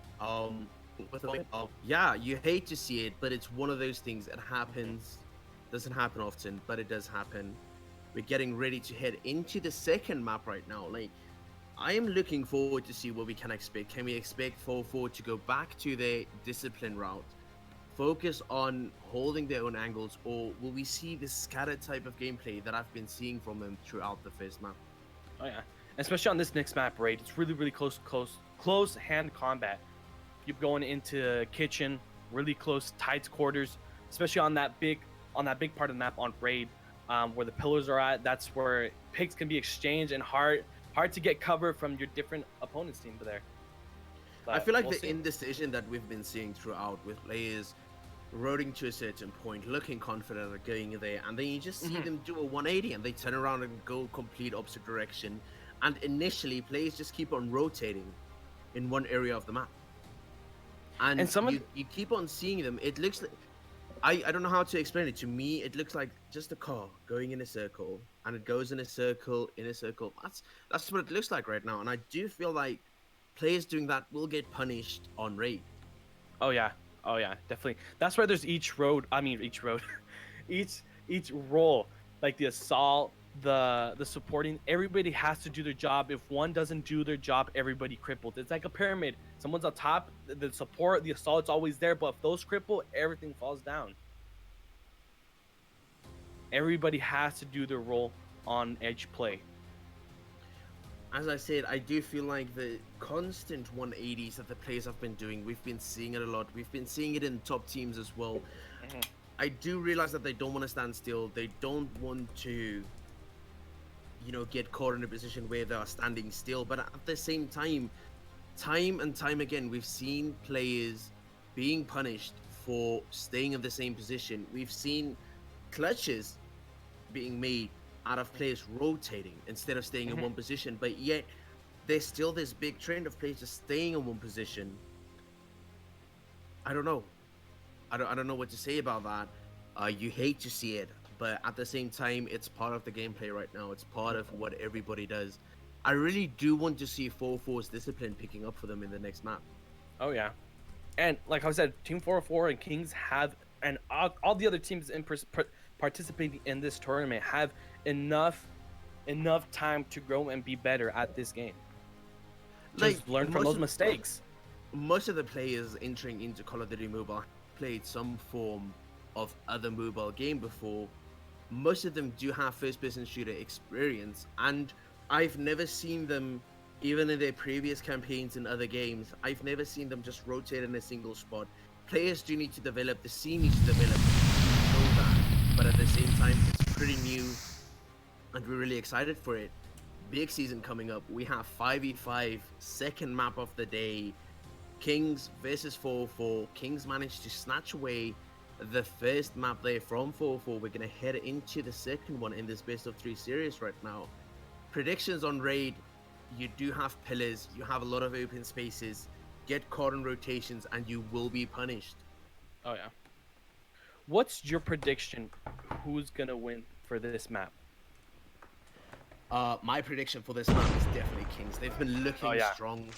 Yeah, you hate to see it, but it's one of those things. It happens. Doesn't happen often, but it does happen. We're getting ready to head into the second map right now. Like, I am looking forward to see what we can expect. Can we expect 4-4 to go back to their discipline route, focus on holding their own angles, or will we see this scattered type of gameplay that I've been seeing from them throughout the first map? Oh yeah, especially on this next map, right? It's really close hand combat. You're going into kitchen, really close, tight quarters, especially on that big part of the map on raid, where the pillars are at. That's where picks can be exchanged and hard to get cover from your different opponent's team there. But I feel like we'll the see. indecision that we've been seeing throughout, with players roading to a certain point, looking confident of going there, and then you just see them do a 180 and they turn around and go complete opposite direction. And initially, players just keep on rotating in one area of the map. And some of you keep on seeing them. It looks like, I don't know how to explain it. To me, it looks like just a car going in a circle, and it goes in a circle, in a circle. That's what it looks like right now. And I do feel like players doing that will get punished on raid. Oh yeah, definitely. That's why there's each road, each role, like the assault, the supporting. Everybody has to do their job. If one doesn't do their job, everybody crippled. It's like a pyramid. Someone's on top, the support, the assault's always there, but if those cripple, everything falls down. Everybody has to do their role on edge play. As I said, I do feel like the constant 180s that the players have been doing, we've been seeing it a lot. We've been seeing it in top teams as well. I do realize that they don't want to stand still. They don't want to, get caught in a position where they are standing still. But at the same time and time again, we've seen players being punished for staying in the same position. We've seen clutches being made out of players rotating instead of staying in one position, but yet there's still this big trend of players just staying in one position. I don't know. I don't know what to say about that. You hate to see it, but at the same time, it's part of the gameplay right now. It's part of what everybody does. I really do want to see 4-4's discipline picking up for them in the next map. Oh yeah, and like I said, Team 404 and Kings have, and all the other teams participating in this tournament have enough time to grow and be better at this game. Just learn from those mistakes. Most of the players entering into Call of Duty Mobile played some form of other mobile game before. Most of them do have first-person shooter experience, and I've never seen them, even in their previous campaigns in other games, I've never seen them just rotate in a single spot. Players do need to develop, the scene needs to develop, know that, but at the same time, it's pretty new, and we're really excited for it. Big season coming up. We have 5v5, second map of the day. Kings versus 4-4. Kings managed to snatch away the first map there from 4-4. We're going to head into the second one in this best of 3 series right now. Predictions on raid: you do have pillars, you have a lot of open spaces, get caught in rotations, and you will be punished. Oh yeah. What's your prediction? Who's gonna win for this map? My prediction for this map is definitely Kings. They've been looking strong.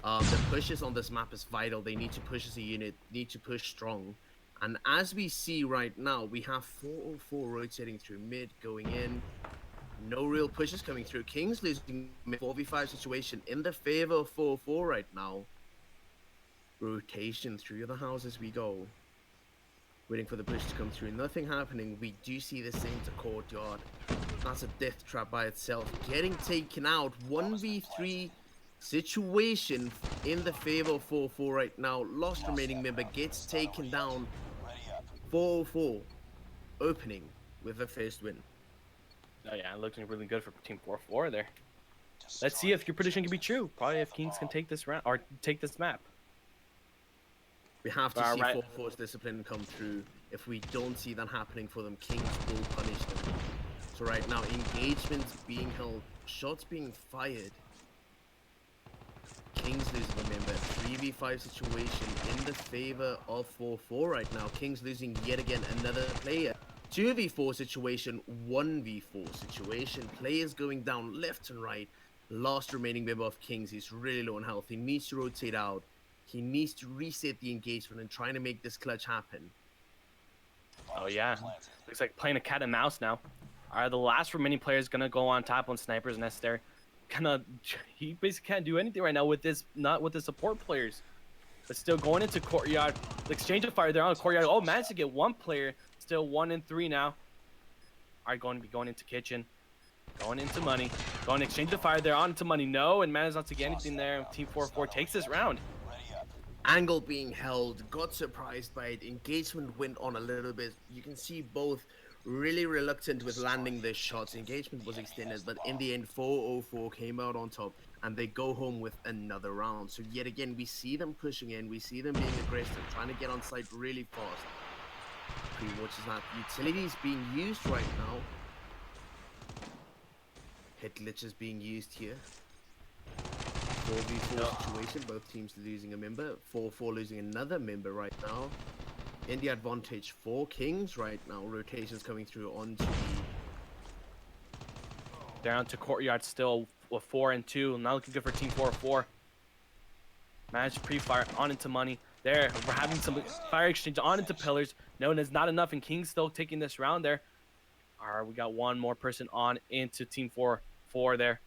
The pushes on this map is vital. They need to push as a unit, need to push strong. And as we see right now, we have 404 rotating through mid, going in. No real pushes coming through. Kings losing 4v5 situation in the favor of 4-4 right now. Rotation through the houses we go. Waiting for the push to come through. Nothing happening. We do see the center courtyard. That's a death trap by itself. Getting taken out. 1v3 situation in the favor of 4-4 right now. Lost remaining member gets taken down. 4-4 opening with the first win. Oh yeah, looking really good for Team 4-4 there. Let's see if your prediction can be true. Probably if Kings can take this round or take this map. We have to see 4-4's discipline come through. If we don't see that happening for them, Kings will punish them. So right now, engagements being held, shots being fired. Kings losing a member. 3v5 situation in the favor of 4-4 right now. Kings losing yet again another player. 2v4 situation, 1v4 situation. Players going down left and right. last remaining member of Kings is really low on health. He needs to rotate out. He needs to reset the engagement and trying to make this clutch happen. Oh yeah, looks like playing a cat and mouse now. Are the last remaining players gonna go on top on Sniper's Nest there? He basically can't do anything right now with this, not with the support players. But still going into Courtyard. The exchange of fire there on Courtyard. Oh, managed to get one player. Still 1 and 3 now. Are going to be going into Kitchen. Going into Money. Going to exchange of fire there on into Money. No, and manages not to get anything there. Team 4-4 takes this round. Angle being held, got surprised by it. Engagement went on a little bit. You can see both really reluctant with landing their shots. Engagement was extended, but in the end, 4-0-4 came out on top, and they go home with another round. So yet again, we see them pushing in. We see them being aggressive, trying to get on site really fast. Pre-watches that. Utilities being used right now. Hit glitches being used here. 4v4 situation, both teams losing a member. 4-4 losing another member right now. In the advantage for Kings right now. Rotations coming through onto the... Down to Courtyard still with 4 and 2. Now looking good for Team 4-4. Managed to pre-fire on into Money. There, we're having some fire exchange on into Pillars. No, it's not enough, and Kings still taking this round there. All right, we got one more person on into Team 4-4 there.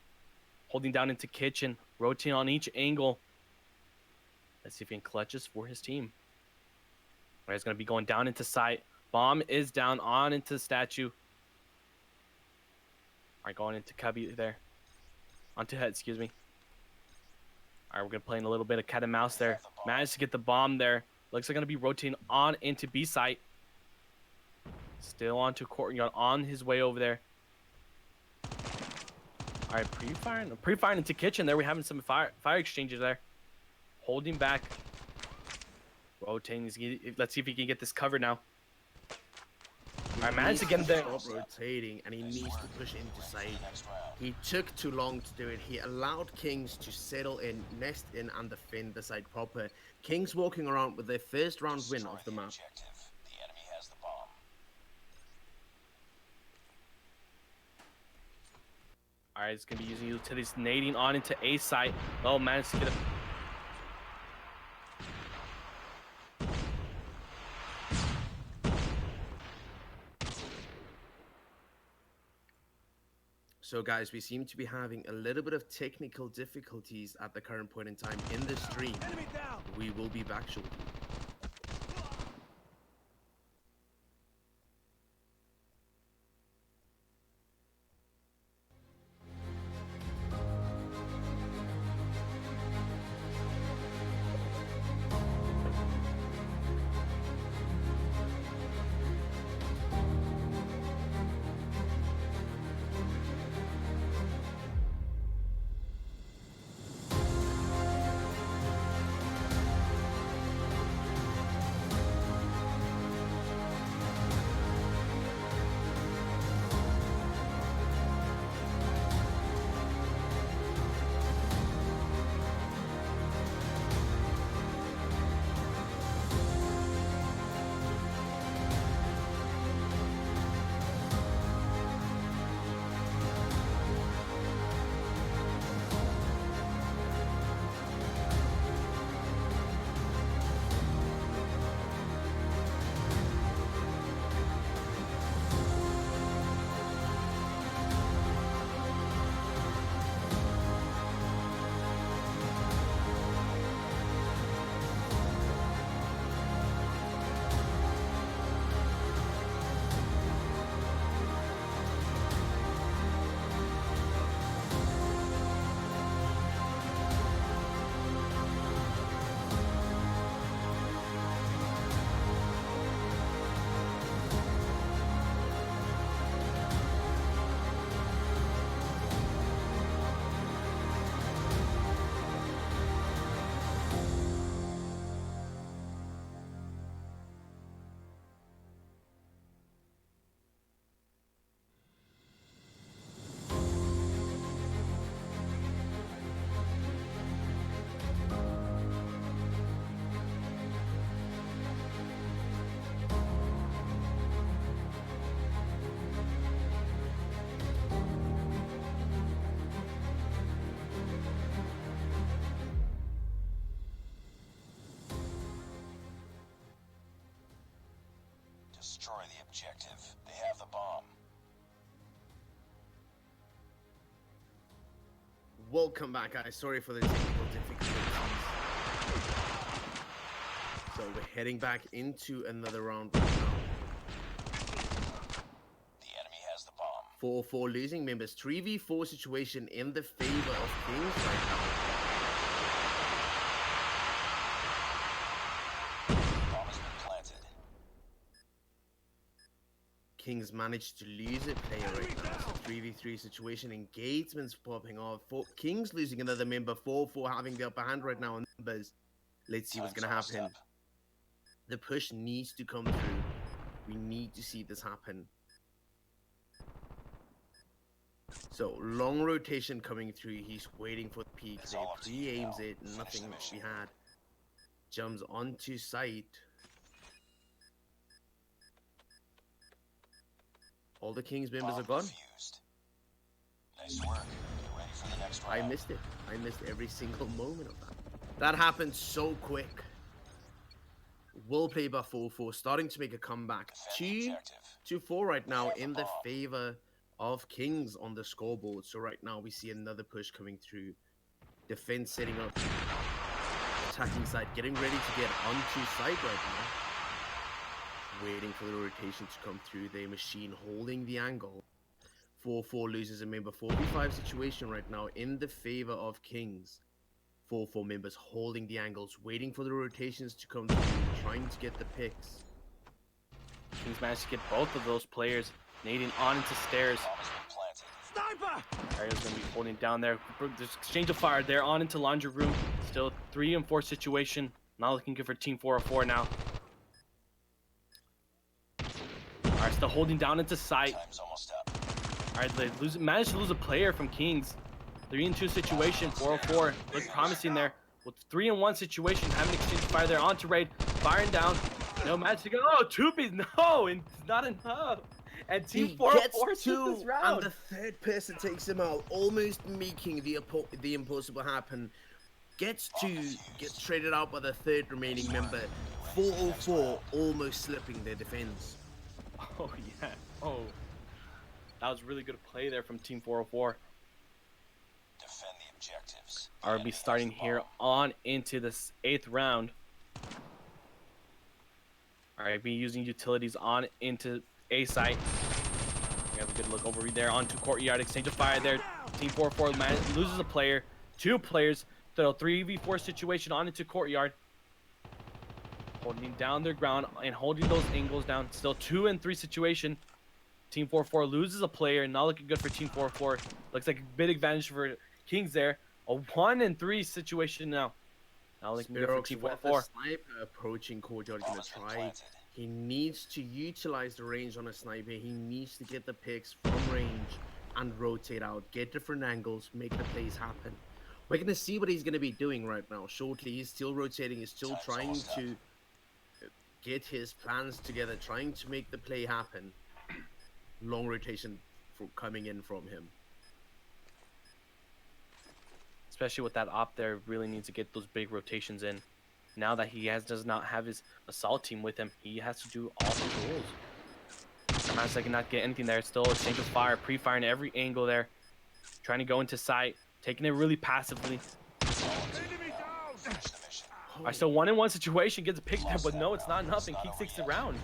Holding down into Kitchen. Rotating on each angle. Let's see if he can clutch this for his team. All right, he's going to be going down into sight. Bomb is down on into the statue. All right, going into Cubby there. Onto Head, excuse me. All right, we're going to play in a little bit of cat and mouse there. Managed to get the bomb there. Looks like going to be rotating on into B site. Still onto Courtyard on his way over there. All right, pre-firing into Kitchen there. We're having some fire exchanges there. Holding back. Rotating. Let's see if he can get this covered now. I managed to get him there. Stop rotating, and he needs to push into side. He took too long to do it. He allowed Kings to settle in, nest in, and defend the side proper. Kings walking around with their first round win of the map. The enemy has the bomb. All right, it's gonna be using utilities, nading on into A site. Oh, managed to get it. So guys, we seem to be having a little bit of technical difficulties at the current point in time in the stream. We will be back shortly. destroy the objective. They have the bomb. Welcome back, guys. Sorry for the technical difficulties. So we're heading back into another round right now. The enemy has the bomb. 4-4 losing members. 3v4 situation in the favor of Kings right now. Bomb has been planted. Kings managed to lose a player right now. It's a 3v3 situation. Engagements popping off. Kings losing another member. 4-4 having the upper hand right now in numbers. Let's see what's going to happen. The push needs to come through. We need to see this happen. So, long rotation coming through. He's waiting for the peak. They pre-aims it. Nothing to be had. Jumps onto site. All the Kings members are gone. Defused. Nice work. Get ready for the next round. I missed it. I missed every single moment of that. That happened so quick. Well played by 4-4, starting to make a comeback. Defend the 2-4 right now in the favor of Kings on the scoreboard. So right now we see another push coming through. Defense setting up. Attacking side, getting ready to get onto site right now. Waiting for the rotation to come through. Their machine holding the angle. 4-4 loses a member. 4v5 situation right now in the favor of Kings. 4-4 members holding the angles, waiting for the rotations to come through, trying to get the picks. Kings managed to get both of those players nading on into stairs. Bomb has been planted. Sniper! Arya's going to be holding down there. There's exchange of fire there on into laundry room. Still 3 and 4 situation. Not looking good for Team 404 now. Alright, still holding down into sight. Time's almost up. Alright, they managed to lose a player from Kings. 3 and 2 situation. 404 looks promising there. With 3 and 1 situation, having exchange of fire there onto raid. Firing down. No match to go. Oh, 2B's. No, it's not enough. And Team 404 gets two, this round. and the third person takes him out, almost making the impossible happen. Gets traded out by the third remaining member. 404 almost slipping their defense. Oh, yeah. Oh. That was really good play there from Team 404. Defend the objectives. RB starting here on into this 8th round. RB using utilities on into A site. We have a good look over there onto courtyard. Exchange of fire there. Team 4-4 loses a player. 2 players. So 3v4 situation on into courtyard. Holding down their ground and holding those angles down. Still 2 and 3 situation. Team 4-4 loses a player. Not looking good for Team 4-4. Looks like a big advantage for Kings there. A 1 and 3 situation now. Now looking good for Team 4-4. Sniper approaching courtyard. Gonna try. He needs to utilize the range on a sniper. He needs to get the picks from range and rotate out. Get different angles. Make the plays happen. We're gonna see what he's gonna be doing right now. Shortly, he's still rotating. He's still trying to get his plans together. Trying to make the play happen. Long rotation coming in from him. Especially with that op there, really needs to get those big rotations in. Now that he does not have his assault team with him, he has to do all the rules. Sometimes I cannot get anything there. Still exchange of fire, pre-firing every angle there. Trying to go into sight, taking it really passively. Alright, so 1 and 1 situation, gets a pick there, but no, it's not enough, and Keeks takes the round.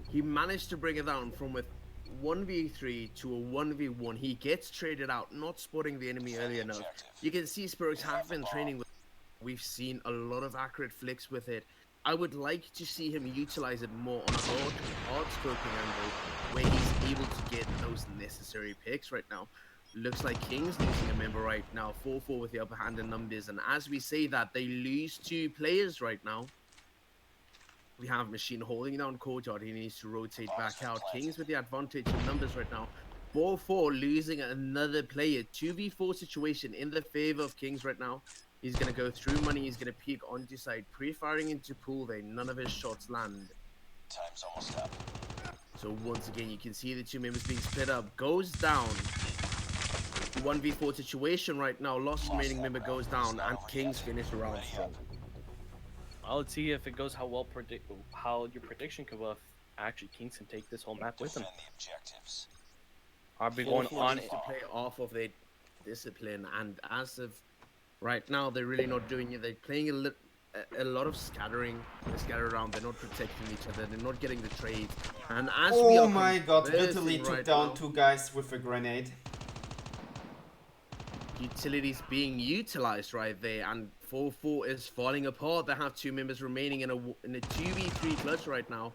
He managed to bring it down from a 1v3 to a 1v1. He gets traded out, not spotting the enemy early enough. You can see Spirox have been training with. We've seen a lot of accurate flicks with it. I would like to see him utilize it more on a hard scoping angle where he's able to get those necessary picks right now. Looks like Kings losing a member right now. 4-4 with the upper hand in numbers. And as we say that, they lose 2 players right now. We have Machine holding down courtyard. He needs to rotate back out. Kings with the advantage in numbers right now. 4-4 losing another player. 2v4 situation in the favor of Kings right now. He's going to go through money. He's going to peek onto side. Pre-firing into pool there. None of his shots land. Time's almost up. So once again, you can see the 2 members being split up. Goes down. 1v4 situation right now. Lost remaining member goes down. And Kings finish the round strong. Well, let's see if it goes how your prediction could Actually, Kings can take this whole map with them. Defend the objectives. I'll be going 4-4 on. needs to play off of their discipline, and as of right now, they're really not doing it. They're playing a lot of scattering. They scatter around. They're not protecting each other. They're not getting the trades. And as we Oh are my god, conversing Vitaly took right down now, 2 guys with a grenade. utilities being utilized right there, and 4-4 is falling apart. They have 2 members remaining in a 2v3 clutch right now.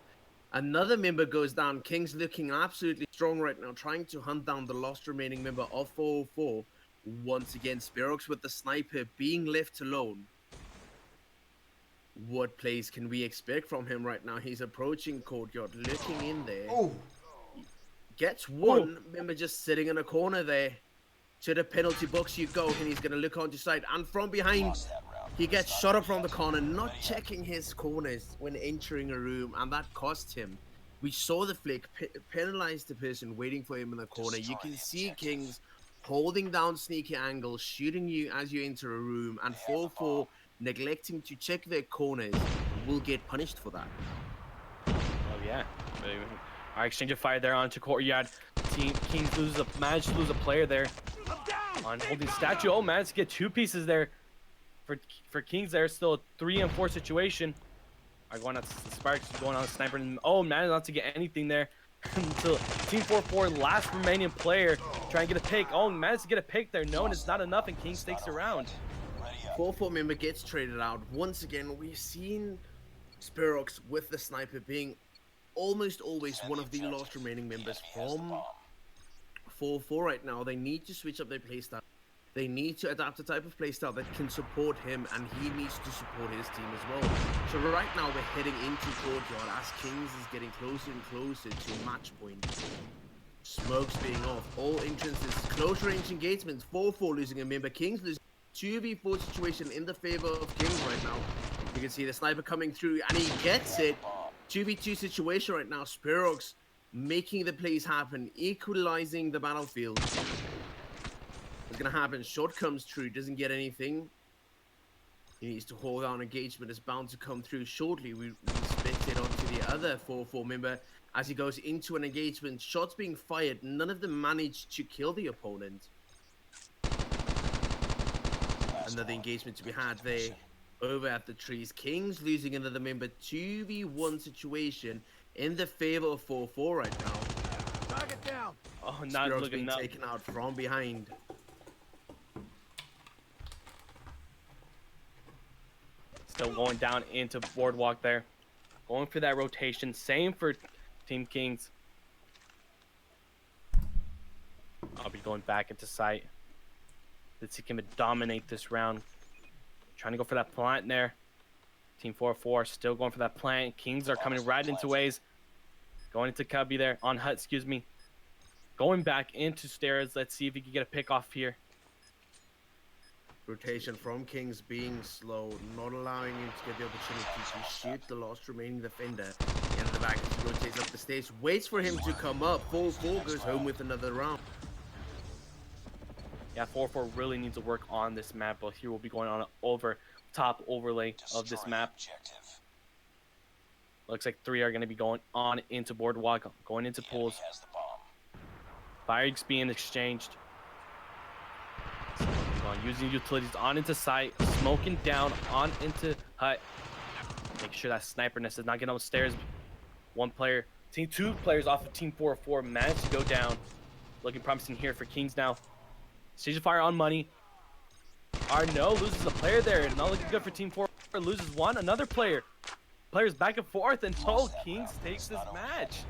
Another member goes down. King's looking absolutely strong right now, trying to hunt down the last remaining member of 4-4. Once again, Spirox with the sniper being left alone. What plays can we expect from him right now? He's approaching Courtyard, looking in there. Oh, Gets one member just sitting in a corner there. To the penalty box you go, and he's going to look onto side. And from behind, Lost that round. he gets shot up from the corner, not checking his corners when entering a room, and that cost him. We saw the flick penalize the person waiting for him in the corner. You can see Kings holding down sneaky angles, shooting you as you enter a room, and 4-4 neglecting to check their corners will get punished for that. Oh yeah. Our exchange of fire there onto Courtyard. Team Kings managed to lose a player there. On holding statue. Oh, managed to get 2 pieces there. For Kings there, still a 3 and 4 situation. Are going on Sparks going on sniper, and oh, managed not to get anything there until Team 4-4 last remaining player trying to get a pick. Oh, managed to get a pick there. No, and it's not enough, and Kings takes the round. 4-4 member gets traded out. Once again, we've seen Spirox with the sniper being almost always one of the last remaining members from 4-4 right now. They need to switch up their playstyle. They need to adapt a type of playstyle that can support him, and he needs to support his team as well. So right now we're heading into Courtyard as Kings is getting closer and closer to match point. Smokes being off, all entrances, close range engagements, 4-4 losing a member. Kings losing 2v4 situation in the favor of Kings right now. You can see the sniper coming through, and he gets it. 2v2 situation right now. Spirox making the plays happen, equalizing the battlefield. What's gonna happen? Shot comes through, doesn't get anything. He needs to hold down engagement. Is bound to come through shortly. We split it onto the other 4-4 member as he goes into an engagement. Shots being fired. None of them managed to kill the opponent. Another engagement to be had there over at the trees. Kings losing another member. 2v1 situation in the favor of 4-4 right now. Target down. Oh, not Spirox looking being up. taken out from behind. Still going down into Boardwalk there. Going for that rotation. Same for Team Kings. I'll be going back into sight. Let's see if he can dominate this round. Trying to go for that plant there. Team 4-4 still going for that plant. Kings are coming right into ways. Going into Cubby there. On Hut, excuse me. Going back into stairs. Let's see if he can get a pick off here. Rotation from Kings being slow, not allowing him to get the opportunity to shoot the last remaining defender in the back. He rotates up the stage, waits for him to come up. 4-4 goes home with another round. Yeah, 4-4 really needs to work on this map, but here we'll be going on an over top overlay of this map. Objective. Looks like 3 are going to be going on into Boardwalk, going into pools. Has the bomb. Fires being exchanged. Using utilities on into sight, smoking down on into Hut. Make sure that sniper nest does not get upstairs. 2 players off of Team 4-4 managed to go down. Looking promising here for Kings now. Stage of fire on money. Arno loses a player there. Not looking good for Team 4. Loses one. Another player. Players back and forth, and Kings takes this match.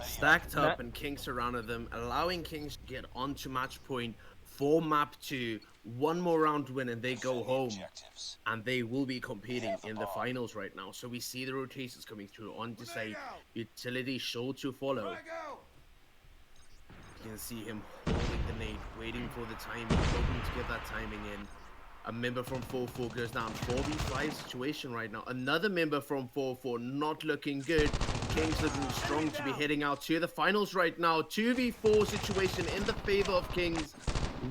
Stacked up, and Kings surrounded them, allowing Kings to get onto match point for map 2. 1 more round win and they go home, and they will be competing in the finals right now. So we see the rotations coming through onto site. Utility sure to follow. You can see him holding the nade, waiting for the timing, hoping to get that timing in. A member from 4-4 goes down. 4v5 situation right now. Another member from 4-4 not looking good. Kings looking strong to be heading out to the finals right now. 2v4 situation in the favor of Kings.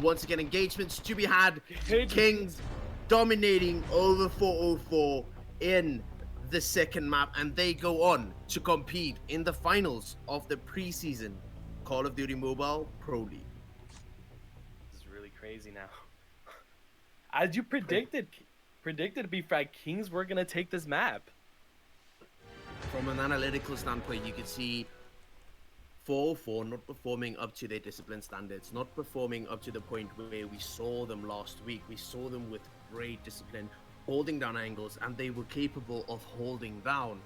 Once again, engagements to be had. Kings dominating over 404 in the second map, and they go on to compete in the finals of the preseason Call of Duty Mobile Pro League. This is really crazy now. As you predicted, BFrag, Kings were gonna take this map. From an analytical standpoint, you could see 4-4 not performing up to their discipline standards, not performing up to the point where we saw them last week. We saw them with great discipline, holding down angles, and they were capable of holding down.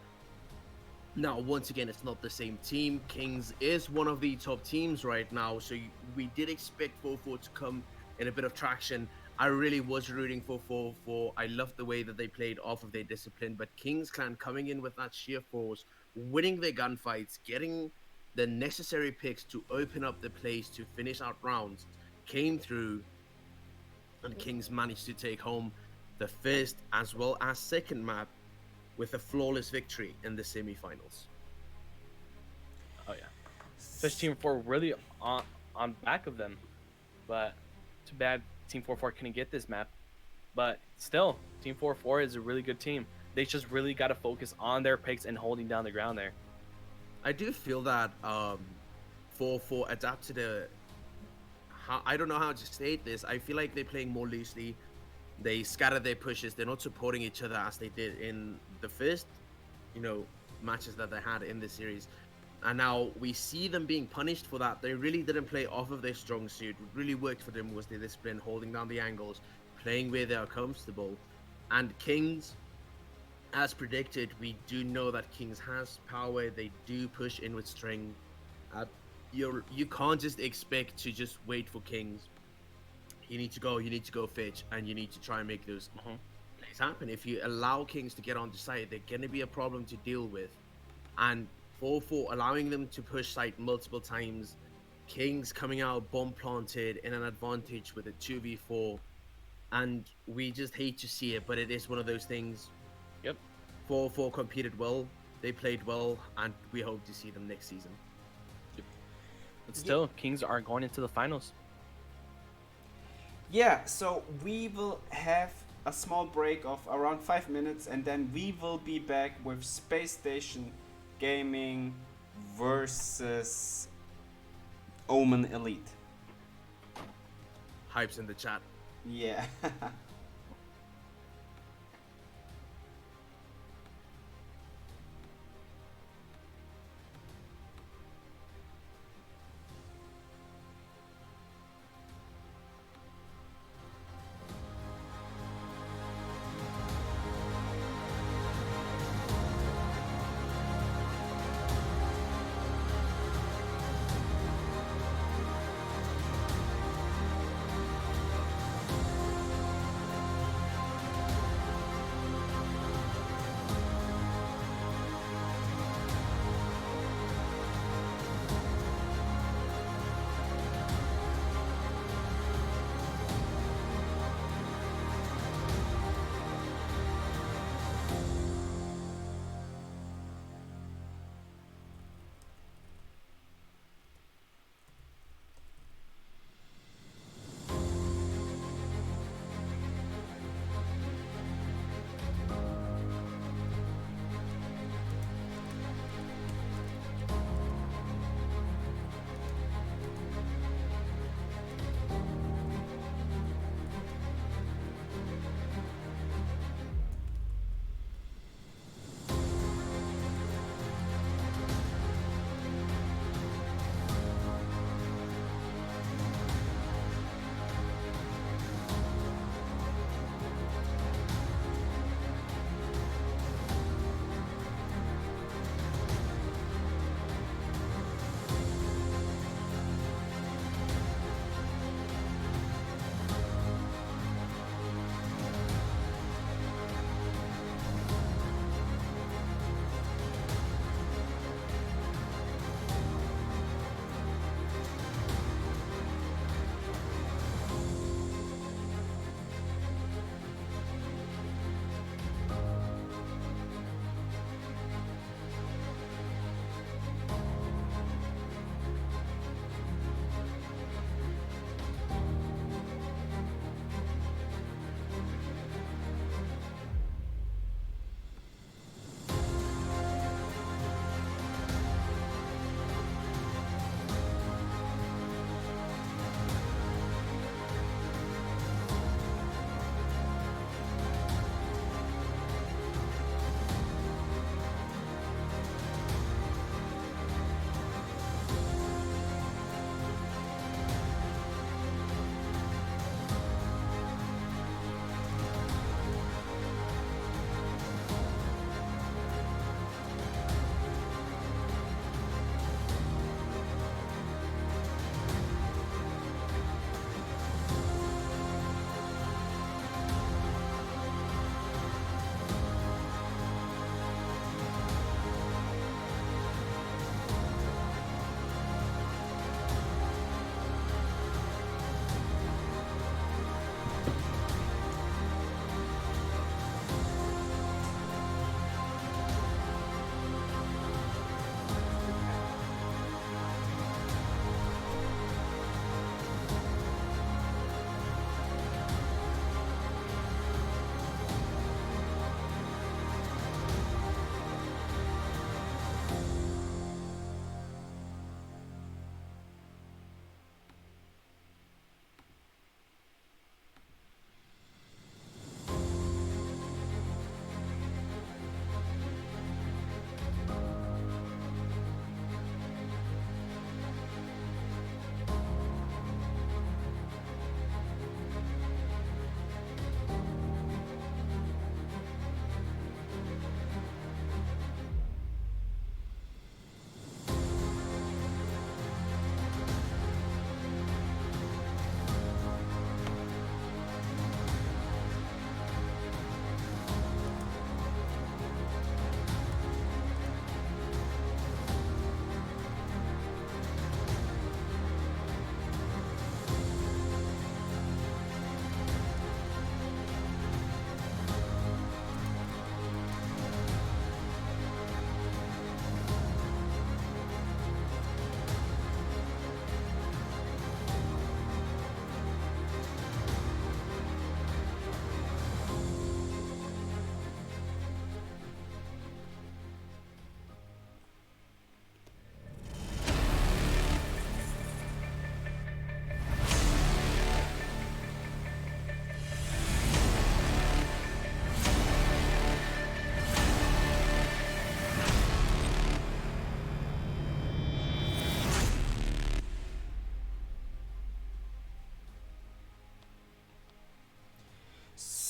Now, once again, it's not the same team. Kings is one of the top teams right now, so we did expect 4-4 to come in a bit of traction. I really was rooting for 4-4. I loved the way that they played off of their discipline, but Kings Clan coming in with that sheer force, winning their gunfights, getting the necessary picks to open up the place to finish out rounds, came through, and Kings managed to take home the first as well as second map with a flawless victory in the semifinals. Oh yeah, especially Team 4 really on back of them, but too bad Team 4-4 couldn't get this map. But still, Team 4-4 is a really good team. They just really got to focus on their picks and holding down the ground there. I do feel that 4-4 adapted I don't know how to state this. I feel like they're playing more loosely. They scatter their pushes. They're not supporting each other as they did in the first, matches that they had in the series. And now we see them being punished for that. They really didn't play off of their strong suit. What really worked for them was their discipline, holding down the angles, playing where they are comfortable. And Kings, as predicted, we do know that Kings has power. They do push in with string. You can't just expect to just wait for Kings. You need to go fetch, and you need to try and make those plays happen. If you allow Kings to get onto site, they're going to be a problem to deal with. And 4-4 allowing them to push site multiple times, Kings coming out bomb planted in an advantage with a 2v4, and we just hate to see it, but it is one of those things. Yep. 4-4 competed well, they played well, and we hope to see them next season. But still, Kings are going into the finals. Yeah, so we will have a small break of around 5 minutes, and then we will be back with Space Station Gaming versus OMEN Elite. Hypes in the chat. Yeah.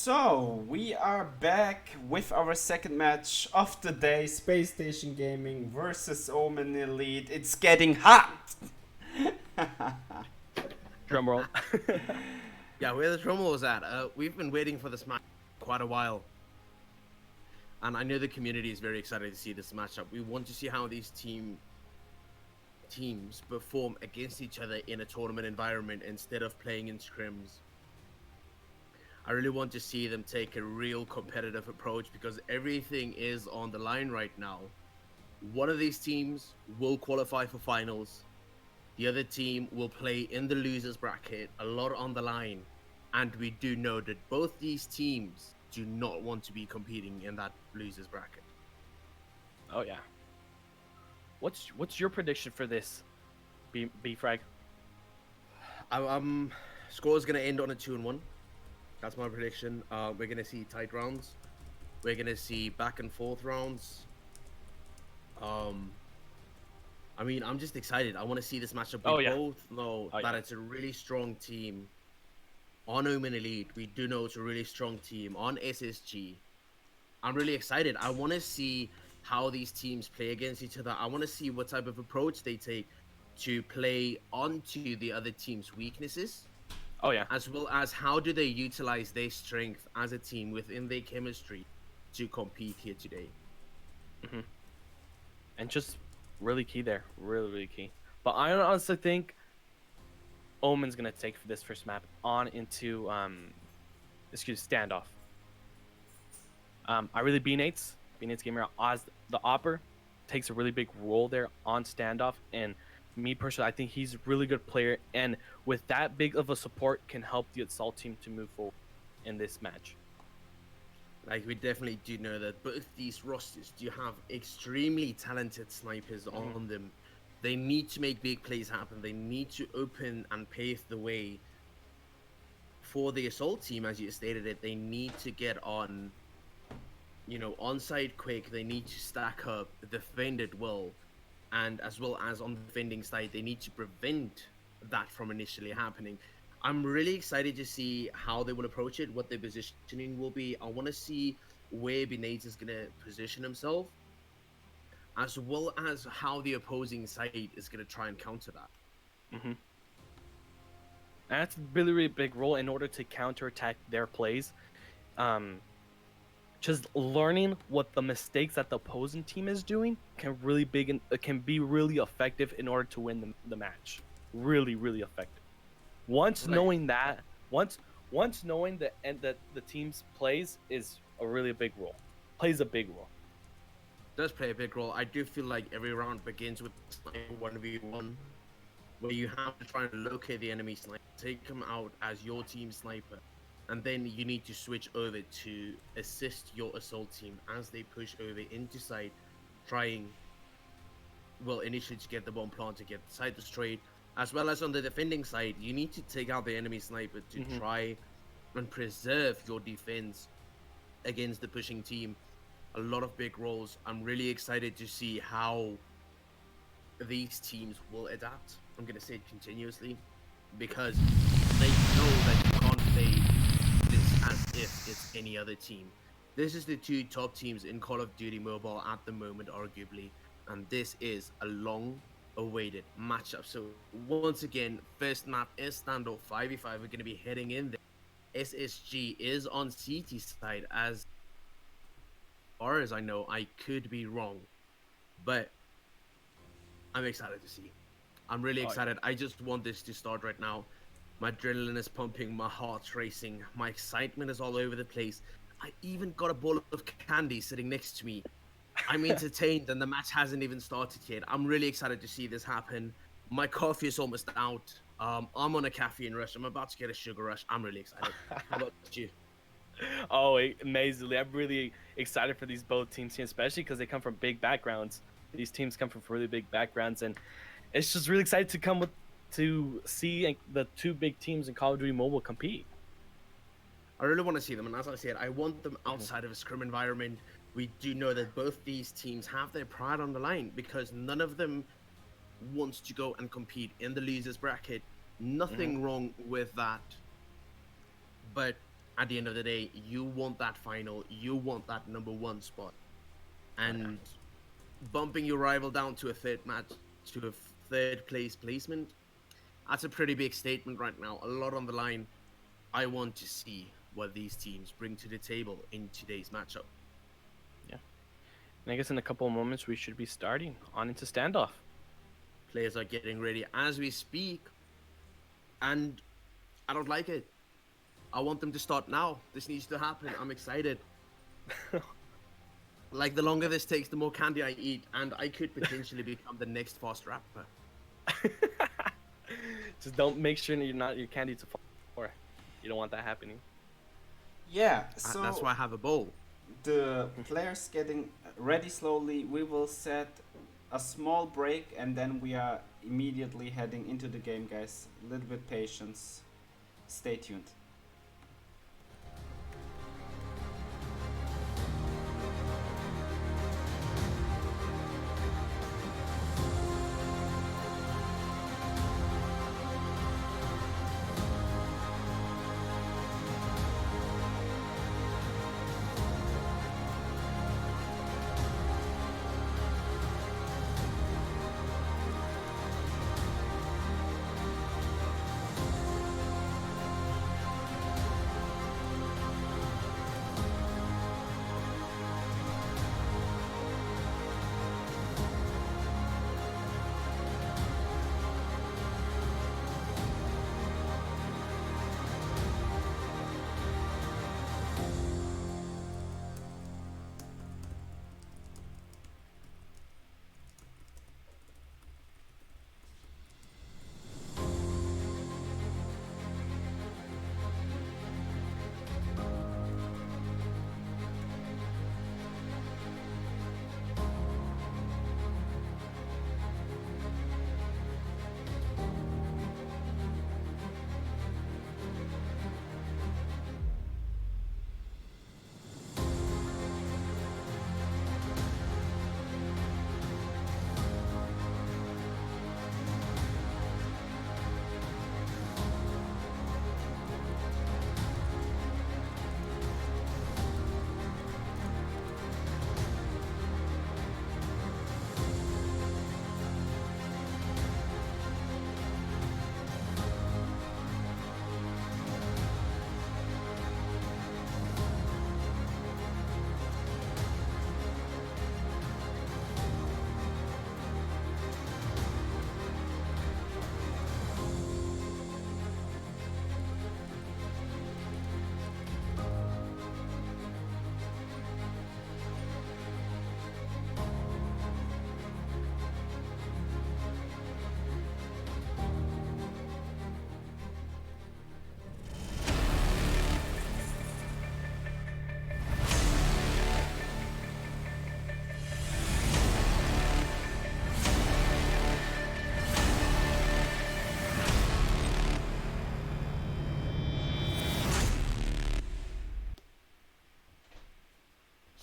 So, we are back with our second match of the day, Space Station Gaming versus Omen Elite. It's getting hot! Drum roll. Yeah, where the drum was at. We've been waiting for this match quite a while. And I know the community is very excited to see this matchup. We want to see how these teams perform against each other in a tournament environment instead of playing in scrims. I really want to see them take a real competitive approach because everything is on the line right now. One of these teams will qualify for finals. The other team will play in the losers bracket, a lot on the line. And we do know that both these teams do not want to be competing in that losers bracket. Oh yeah. What's your prediction for this, B Frag? Score is gonna end on a 2-1. That's my prediction. We're gonna see tight rounds. We're gonna see back and forth rounds. I mean, I'm just excited. I want to see this matchup. We both know that it's a really strong team on Omen Elite. We do know it's a really strong team on SSG. I'm really excited. I want to see how these teams play against each other. I want to see what type of approach they take to play onto the other team's weaknesses. Oh yeah. As well as how do they utilize their strength as a team within their chemistry to compete here today. Mm-hmm. And just really key there, really key. But I honestly think Omen's gonna take this first map on into standoff. I really B-Nates Gamer as the Opper takes a really big role there on standoff, and me personally, I think he's a really good player, and with that big of a support can help the Assault team to move forward in this match. Like, we definitely do know that both these rosters do have extremely talented snipers on them. They need to make big plays happen. They need to open and pave the way for the Assault team, as you stated it. They need to get on, onside quick. They need to stack up, defend it well. And as well as on the defending side, they need to prevent that from initially happening. I'm really excited to see how they will approach it, what their positioning will be. I want to see where B-Nates is going to position himself, as well as how the opposing side is going to try and counter that. Mm-hmm. And that's a really, really big role in order to counterattack their plays. Just learning what the mistakes that the opposing team is doing can be really effective in order to win the match. Really, really effective. Once knowing that, once knowing that the team's plays is a really big role. Plays a big role. Does play a big role. I do feel like every round begins with 1v1, where you have to try and locate the enemy sniper, take him out as your team sniper, and then you need to switch over to assist your Assault team as they push over into site, trying, initially to get the bomb plant, to get the site destroyed, as well as on the defending side, you need to take out the enemy sniper to try and preserve your defense against the pushing team. A lot of big roles. I'm really excited to see how these teams will adapt. I'm going to say it continuously, because they know that you can't play this as if it's any other team. This is the two top teams in Call of Duty Mobile at the moment, arguably, and this is a long-awaited matchup. So once again, first map is standoff 5v5. We're going to be heading in there. SSG is on CT side, as far as I know. I could be wrong, but I'm excited to see. I'm really excited. I just want this to start right now. My adrenaline is pumping, my heart's racing, my excitement is all over the place. I even got a bowl of candy sitting next to me. I'm entertained, and the match hasn't even started yet. I'm really excited to see this happen. My coffee is almost out. I'm on a caffeine rush. I'm about to get a sugar rush. I'm really excited. How about you? Oh, amazingly. I'm really excited for these both teams here, especially because they come from big backgrounds. These teams come from really big backgrounds, and it's just really excited to see the two big teams in Call of Duty Mobile compete. I really want to see them, and as I said, I want them outside of a scrim environment. We do know that both these teams have their pride on the line, because none of them wants to go and compete in the losers bracket. Nothing wrong with that, but at the end of the day, you want that final, you want that #1 spot. And bumping your rival down to a third place placement, that's a pretty big statement right now. A lot on the line. I want to see what these teams bring to the table in today's matchup. Yeah. And I guess in a couple of moments, we should be starting on into standoff. Players are getting ready as we speak. And I don't like it. I want them to start now. This needs to happen. I'm excited. Like, the longer this takes, the more candy I eat. And I could potentially become the next fast rapper. Just don't make sure your candy to fall. You don't want that happening. Yeah, so That's why I have a bowl. the players getting ready slowly. We will set a small break and then we are immediately heading into the game, guys. A little bit patience. Stay tuned.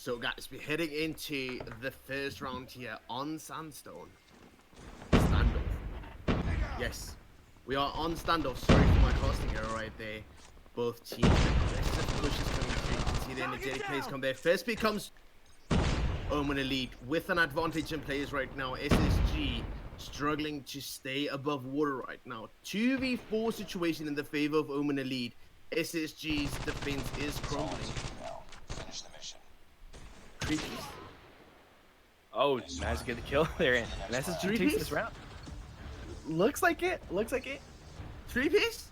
So guys, we're heading into the first round here on Sandstone. Standoff. Yes, we are on standoff. Sorry for my casting error right there. Both teams. SSG push is coming through. You can see the energetic plays come there. First pick comes OMEN Elite with an advantage in plays right now. SSG struggling to stay above water right now. 2v4 situation in the favor of OMEN Elite. SSG's defense is crumbling. Finish the mission. Oh, nice to get the kill there. And SSG takes this round. Looks like it. Looks like it. 3-piece?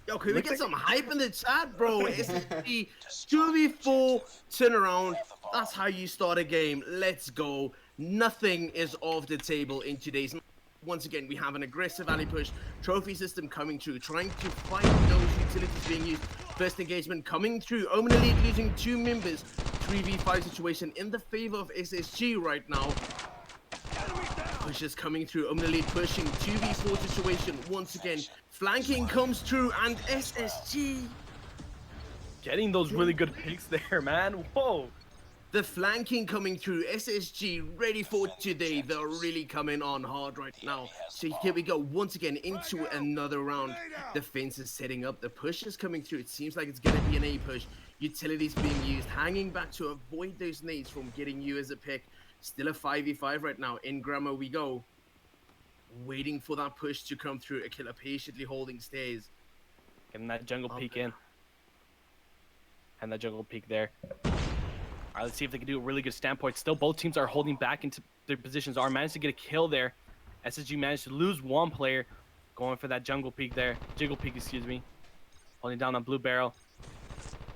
Yo, can we Looks get like some hype in the chat, bro? SSG 2v4 turnaround. That's how you start a game. Let's go. Nothing is off the table in today's. Once again, we have an aggressive alley push. Trophy system coming through, trying to fight those utilities being used. First engagement coming through. OMEN Elite losing 2 members. 3v5 situation in the favor of SSG right now. Push is coming through. OMEN Elite pushing. 2v4 situation once again. Flanking comes through and SSG getting those really good picks there, man. Whoa. The flanking coming through. SSG ready for today. They're really coming on hard right now. So here we go. Once again into another round. Defense is setting up. The push is coming through. It seems like it's going to be an A push. Utilities being used. Hanging back to avoid those nades from getting you as a pick. Still a 5v5 right now. In Grammar we go. Waiting for that push to come through. A killer patiently holding stays. Getting that jungle peek in. And that jungle peek there. All right, let's see if they can do a really good standpoint. Still, both teams are holding back into their positions. R managed to get a kill there. SSG managed to lose one player. Going for that jungle peek there. Jiggle peek, excuse me. Holding down on blue barrel.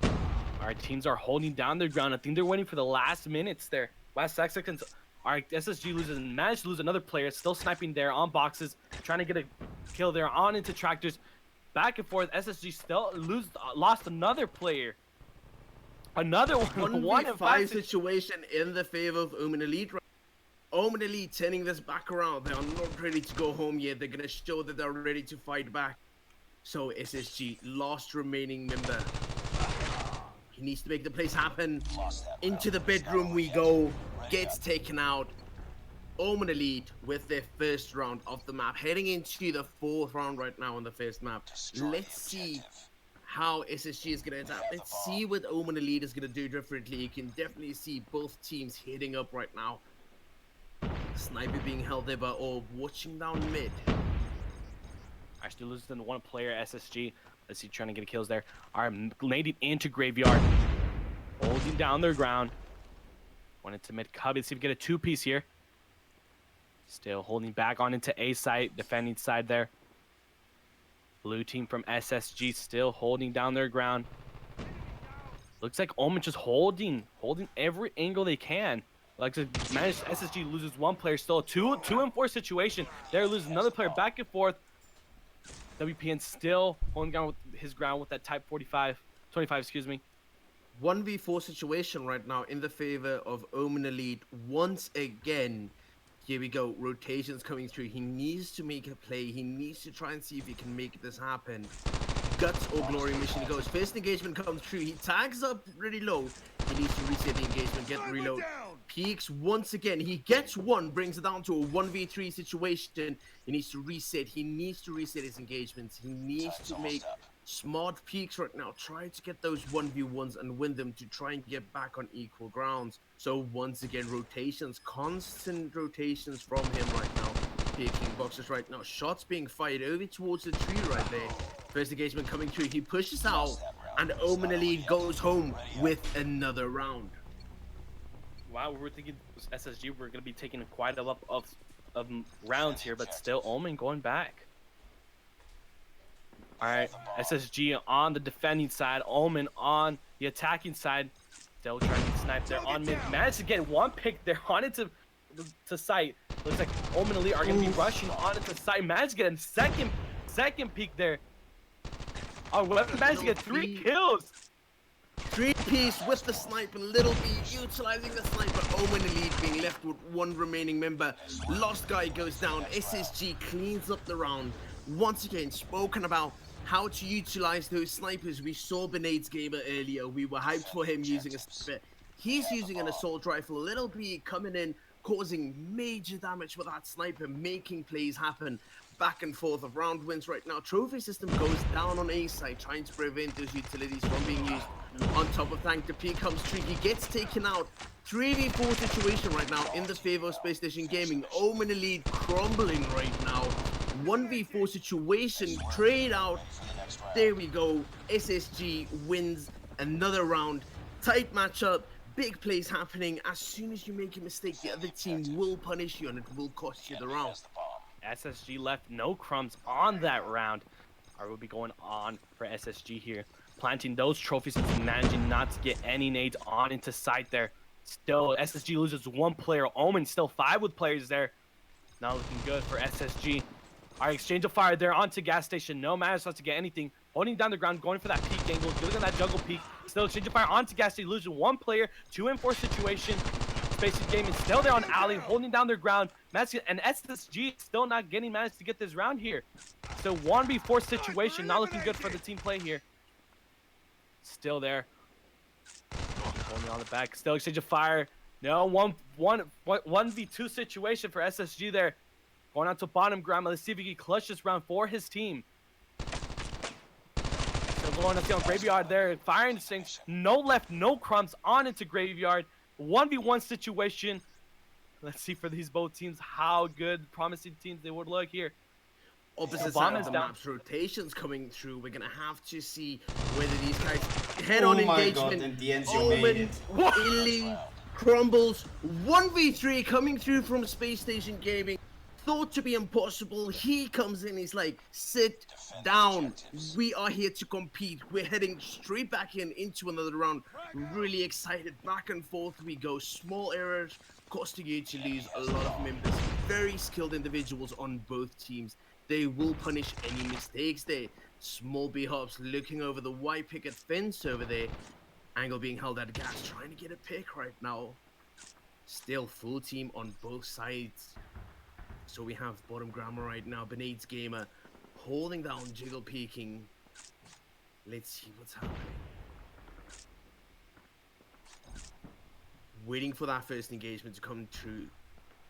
All right, teams are holding down their ground. I think they're waiting for the last minutes there. Last 6 seconds. All right, SSG loses and managed to lose another player. Still sniping there on boxes. Trying to get a kill there on into tractors. Back and forth. SSG still lost another player. Another one. 1v5 situation in the favor of OMEN Elite. OMEN Elite turning this back around. They are not ready to go home yet. They're going to show that they're ready to fight back. So SSG, last remaining member. He needs to make the place happen. Into the bedroom we go. Gets taken out. OMEN Elite with their first round of the map. Heading into the 4th round right now on the first map. Let's see how SSG is going to adapt. Let's see what OMEN Elite is going to do differently. You can definitely see both teams hitting up right now. Sniper being held there by Orb, watching down mid. Actually losing one player, SSG. Let's see, trying to get kills there. All right, nading into Graveyard. Holding down their ground. Went into mid cubby. Let's see if we get a 2-piece here. Still holding back on into A site, defending side there. Blue team from SSG still holding down their ground. Looks like OMEN just holding every angle they can. Like to manage, SSG loses one player, still a 2-and-4 situation. They're losing another player back and forth. WPN still holding down with his ground with that type 25, excuse me. 1v4 situation right now in the favor of OMEN Elite once again. Here we go, rotations coming through. He needs to make a play. He needs to try and see if he can make this happen. Guts or Glory mission he goes. First engagement comes through. He tags up really low. He needs to reset the engagement, get the reload. Peeks once again. He gets one, brings it down to a 1v3 situation. He needs to reset. He needs to reset his engagements. He needs to make smart peaks right now. Try to get those 1v1s and win them to try and get back on equal grounds. So once again, rotations, constant rotations from him right now. Picking boxes right now. Shots being fired over towards the tree right there. First engagement coming through. He pushes out and OMEN Elite goes home with another round. Wow, we're thinking SSG we're going to be taking quite a lot of rounds here, but still OMEN going back. All right, SSG on the defending side, OMEN on the attacking side. Still trying to snipe there on mid. Managed to get one pick there on it to sight. Looks like OMEN Elite are going to be rushing on it to sight. Managed to get a second peek there. Oh, weapon managed to get 3 kills. 3-piece with the sniper, Little B utilizing the sniper. OMEN Elite being left with one remaining member. Lost guy goes down. SSG cleans up the round. Once again, spoken about how to utilize those snipers. We saw Benade's gamer earlier. We were hyped for him using a sniper. He's using an assault rifle. Little B coming in, causing major damage with that sniper, making plays happen. Back and forth of round wins right now. Trophy system goes down on A side, trying to prevent those utilities from being used. On top of tank, the P comes through. He gets taken out. 3v4 situation right now in the favor of Space Station Gaming. OMEN Elite crumbling right now. 1v4 situation, trade out. There we go. SSG wins another round. Tight matchup, big plays happening. As soon as you make a mistake, the other team will punish you and it will cost you the round. SSG left no crumbs on that round. Or will be going on for SSG here. Planting those trophies and managing not to get any nades on into sight there. Still, SSG loses one player. OMEN still 5 with players there. Not looking good for SSG. Our exchange of fire there onto gas station. No managed to get anything. Holding down the ground, going for that peak angle. Looking at that jungle peak. Still exchange of fire onto gas station. Losing one player. 2-and-4 situation. Space Game is still there on alley, holding down their ground. And SSG still not managed to get this round here. So 1v4 situation. Not looking good for the team play here. Still there. Only on the back. Still exchange of fire. No, 1v2 situation for SSG there. Going out to bottom ground. Let's see if he can clutch this round for his team. Still going to see on Graveyard there. Fire instincts. No left, no crumbs. On into Graveyard. 1v1 situation. Let's see for these both teams how good, promising teams they would look here. Opposite Bomb side is of the down. map's rotations coming through. We're gonna have to see whether these guys head Oh on my engagement. god, in the end you made it. Illy crumbles. 1v3 coming through from Space Station Gaming. Thought to be impossible. He comes in, he's like, sit down. We are here to compete. We're heading straight back into another round. Really excited. Back and forth we go. Small errors costing you to lose a lot of members. Very skilled individuals on both teams. They will punish any mistakes there. Small B-hops looking over the white picket fence over there. Angle being held at gas, trying to get a pick right now. Still full team on both sides. So we have bottom grammar right now. Benades Gamer holding down, jiggle peeking. Let's see what's happening. Waiting for that first engagement to come through.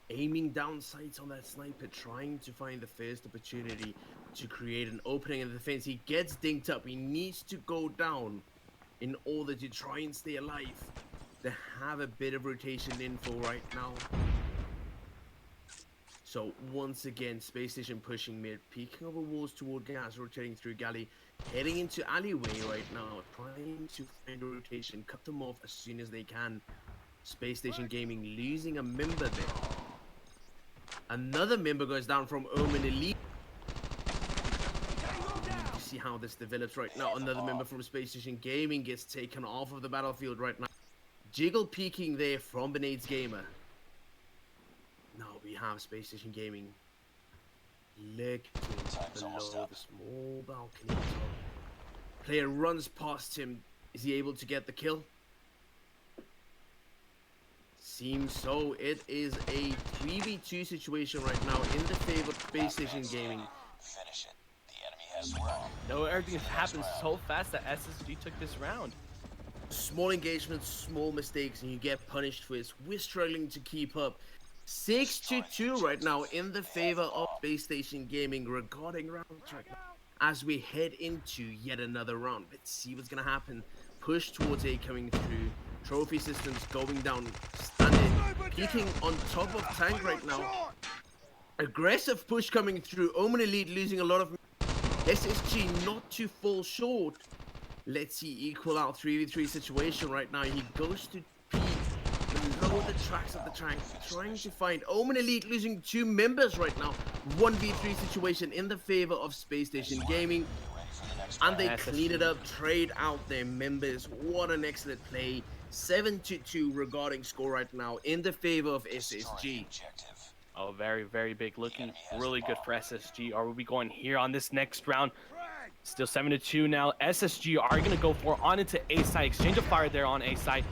Aiming down sights on that sniper, trying to find the first opportunity to create an opening in the defense. He gets dinked up. He needs to go down in order to try and stay alive. They have a bit of rotation info right now. So once again, Space Station pushing mid, peeking over walls toward gas, rotating through galley, heading into alleyway right now, trying to find a rotation, cut them off as soon as they can. Space Station Gaming losing a member there. Another member goes down from OMEN Elite. You see how this develops right now. Another member from Space Station Gaming gets taken off of the battlefield right now. Jiggle peeking there from Benades Gamer. Now we have Space Station Gaming lurking below the small balcony. Player runs past him. Is he able to get the kill? Seems so. It is a 3v2 situation right now in the favor of Space Station Gaming. Finish it. The enemy has won. No, everything has happened so fast that SSG took this round. Small engagements, small mistakes, and you get punished for it. We're struggling to keep up. 6-2 right now in the favor of Space Station Gaming regarding round right now. As we head into yet another round, let's see what's gonna happen. Push towards A coming through. Trophy systems going down, standing, peeking on top of tank right now. Aggressive push coming through. OMEN Elite losing a lot of SSG, not to fall short. Let's see, equal out 3v3 situation right now. He goes to peek below the tracks of the tank, trying to find OMEN Elite losing 2 members right now. 1v3 situation in the favor of Space Station Gaming. And they clean it up, trade out their members. What an excellent play. 7-2 regarding score right now in the favor of SSG. Oh, very, very big. Looking really good for SSG. Are we going here on this next round? Still 7-2 now. SSG are going to go for on into A side. Exchange of fire there on A side.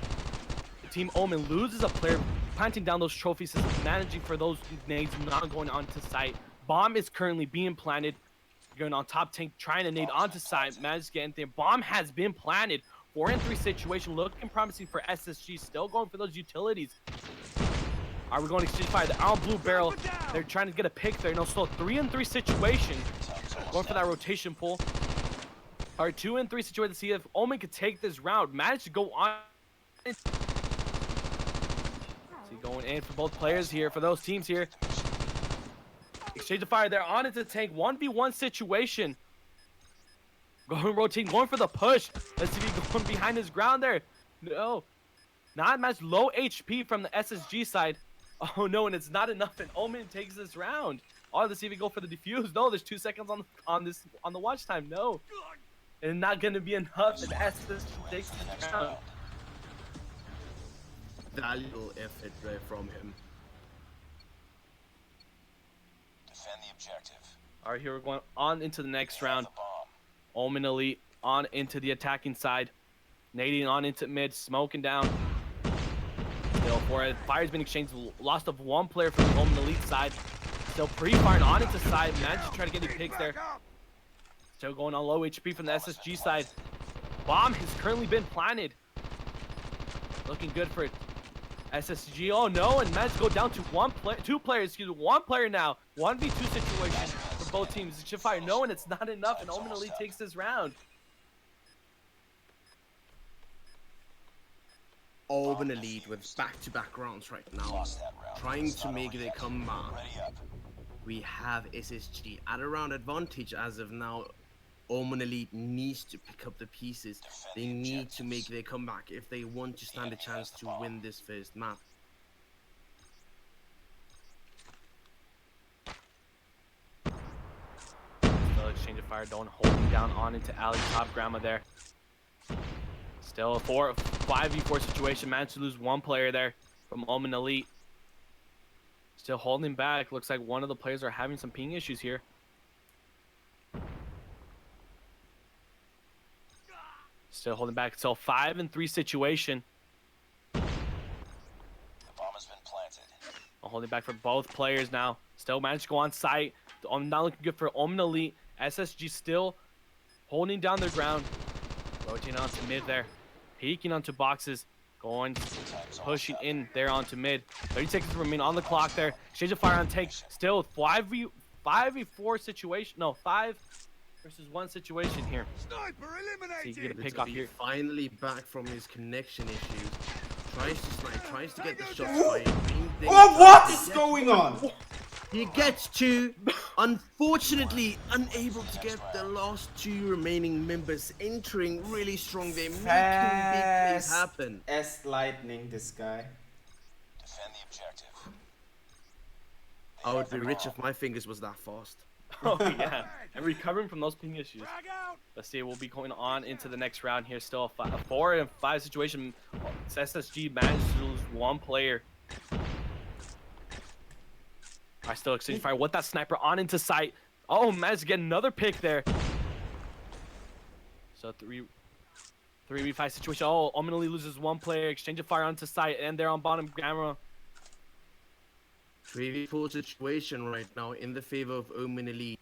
Team OMEN loses a player, planting down those trophy systems, managing for those nades not going onto site. Bomb is currently being planted. Going on top tank, trying to nade onto side. Managed to get in there. Bomb has been planted. 4-3 situation, looking promising for SSG. Still going for those utilities. Are we going to exchange fire? The out blue barrel. They're trying to get a pick there. No, still 3-3 situation. Going for that rotation pull. All right, 2-3 situation to see if OMEN could take this round. Managed to go on. See, going in for both players here, for those teams here. Exchange of fire there on into tank. 1v1 situation. Going rotating, going for the push. Let's see if he's going behind his ground there. No. Not much, low HP from the SSG side. Oh no, and it's not enough, and OMEN takes this round. Oh, let's see if we go for the defuse. No, there's 2 seconds on the watch time. No. And not gonna be enough, and SSG takes this round. Valuable effort there from him. Defend the objective. All right, here we're going on into the next round. OMEN Elite on into the attacking side. Nadine on into mid, smoking down. Still for it. Fire's been exchanged. Lost of 1 player from the OMEN Elite side. Still pre-firing on into side. Managed to try to get any picks there. Still going on low HP from the SSG side. Bomb has currently been planted. Looking good for SSG. Oh no, and managed to go down to two players, one player now. 1v2 situation for both teams. Chipfire, no, and it's not enough, and Omen Elite takes this round. Omen Elite with back-to-back rounds right now, trying to make their comeback. We have SSG at a round advantage as of now. Omen Elite needs to pick up the pieces. They need to make their comeback if they want to stand a chance to win this first map. Still exchange of fire, don't holding down on into alley top grandma there. Still a 5v4 situation, managed to lose one player there from Omen Elite. Still holding back, looks like one of the players are having some ping issues here. Still holding back, so 5-3 situation. The bomb has been planted. Holding back for both players now. Still managed to go on site. Not looking good for Omen Elite. SSG still holding down their ground. Rotating onto mid there. Peeking onto boxes. Going, pushing in there onto mid. 30 seconds remain on the clock there. Exchange of fire on tank. Still 5v4 situation. No, 5 versus 1 situation here. Sniper eliminated. So you get a pick off here. Finally back from his connection issues. Tries to snipe, tries to get the shots fired. Oh, what is going on? He gets two, unfortunately unable to get the last two remaining members entering really strong. They're making big things happen. As lightning, this guy. Defend the objective. I would be rich if my fingers was that fast. Oh yeah, and recovering from those ping issues. Frag out. Let's see, we'll be going on into the next round here. Still a 4-5 situation. SSG managed to lose one player. I still exchange fire with that sniper on into sight. Oh, managed to get another pick there. So 3v5 situation. Oh, Omen Elite loses one player. Exchange of fire onto sight, and they're on bottom camera. 3v4 situation right now in the favor of Omen Elite.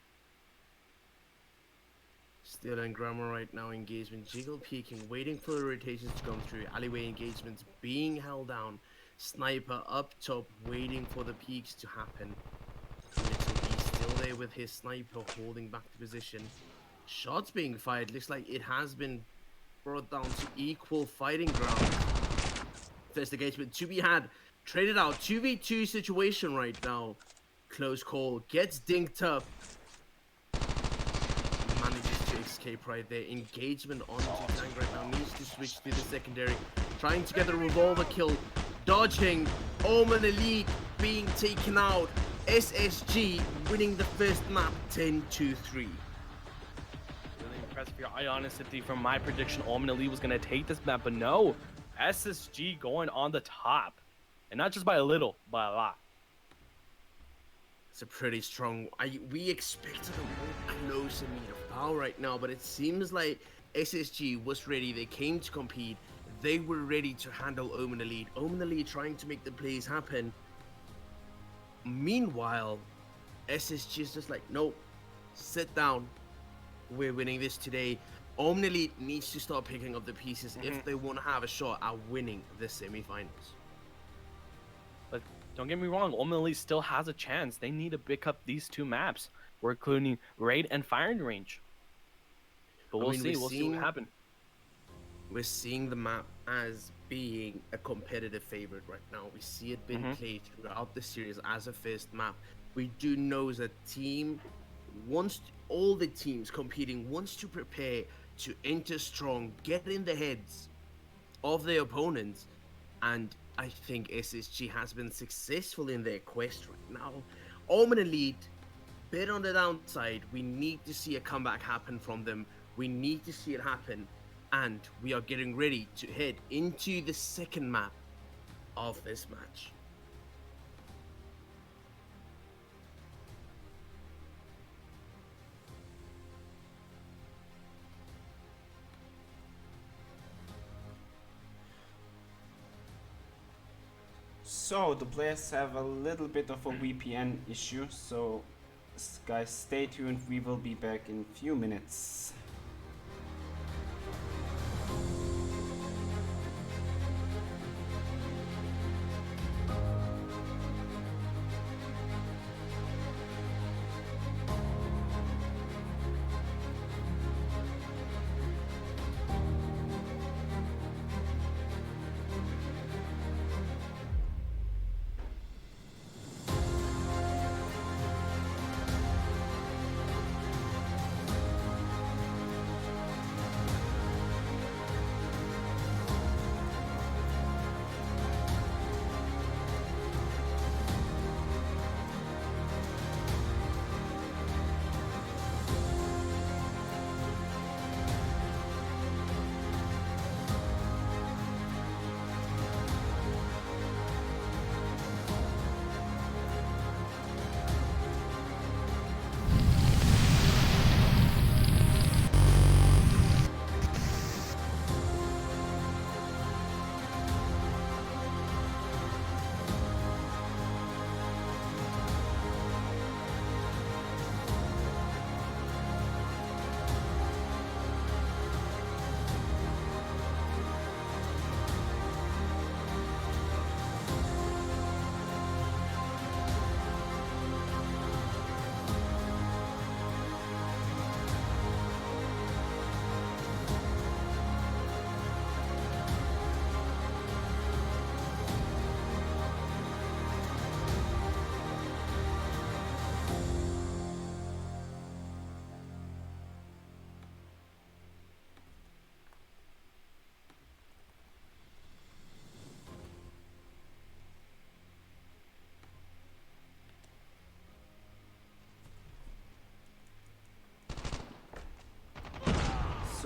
Still in grammar right now, engagement. Jiggle peeking, waiting for the rotations to come through. Alleyway engagements being held down. Sniper up top, waiting for the peaks to happen. Little B still there with his sniper, holding back the position. Shots being fired. Looks like it has been brought down to equal fighting ground. First engagement to be had. Traded out. 2v2 situation right now. Close call. Gets dinked up. Manages to escape right there. Engagement onto tank right now. Needs to switch to the secondary. Trying to get the revolver kill. Dodging. Omen Elite being taken out. SSG winning the first map 10-3. Really impressive here. I honestly, from my prediction, Omen Elite was going to take this map, but no. SSG going on the top. And not just by a little, by a lot. It's a pretty strong. We expected a more closer meet of power right now, but it seems like SSG was ready. They came to compete. They were ready to handle Omen Elite. Omen Elite trying to make the plays happen. Meanwhile, SSG is just like, nope, sit down. We're winning this today. Omen Elite needs to start picking up the pieces if they want to have a shot at winning the semifinals. But don't get me wrong, Omen Elite still has a chance. They need to pick up these two maps. We're including raid and firing range. But we'll see. We'll see what happens. We're seeing the map as being a competitive favorite right now. We see it being played throughout the series as a first map. We do know that all the teams competing wants to prepare to enter strong, get in the heads of their opponents, and I think SSG has been successful in their quest right now. Omen Elite, bit on the downside. We need to see a comeback happen from them. We need to see it happen. And we are getting ready to head into the second map of this match. So the players have a little bit of a VPN issue, so guys stay tuned, we will be back in a few minutes.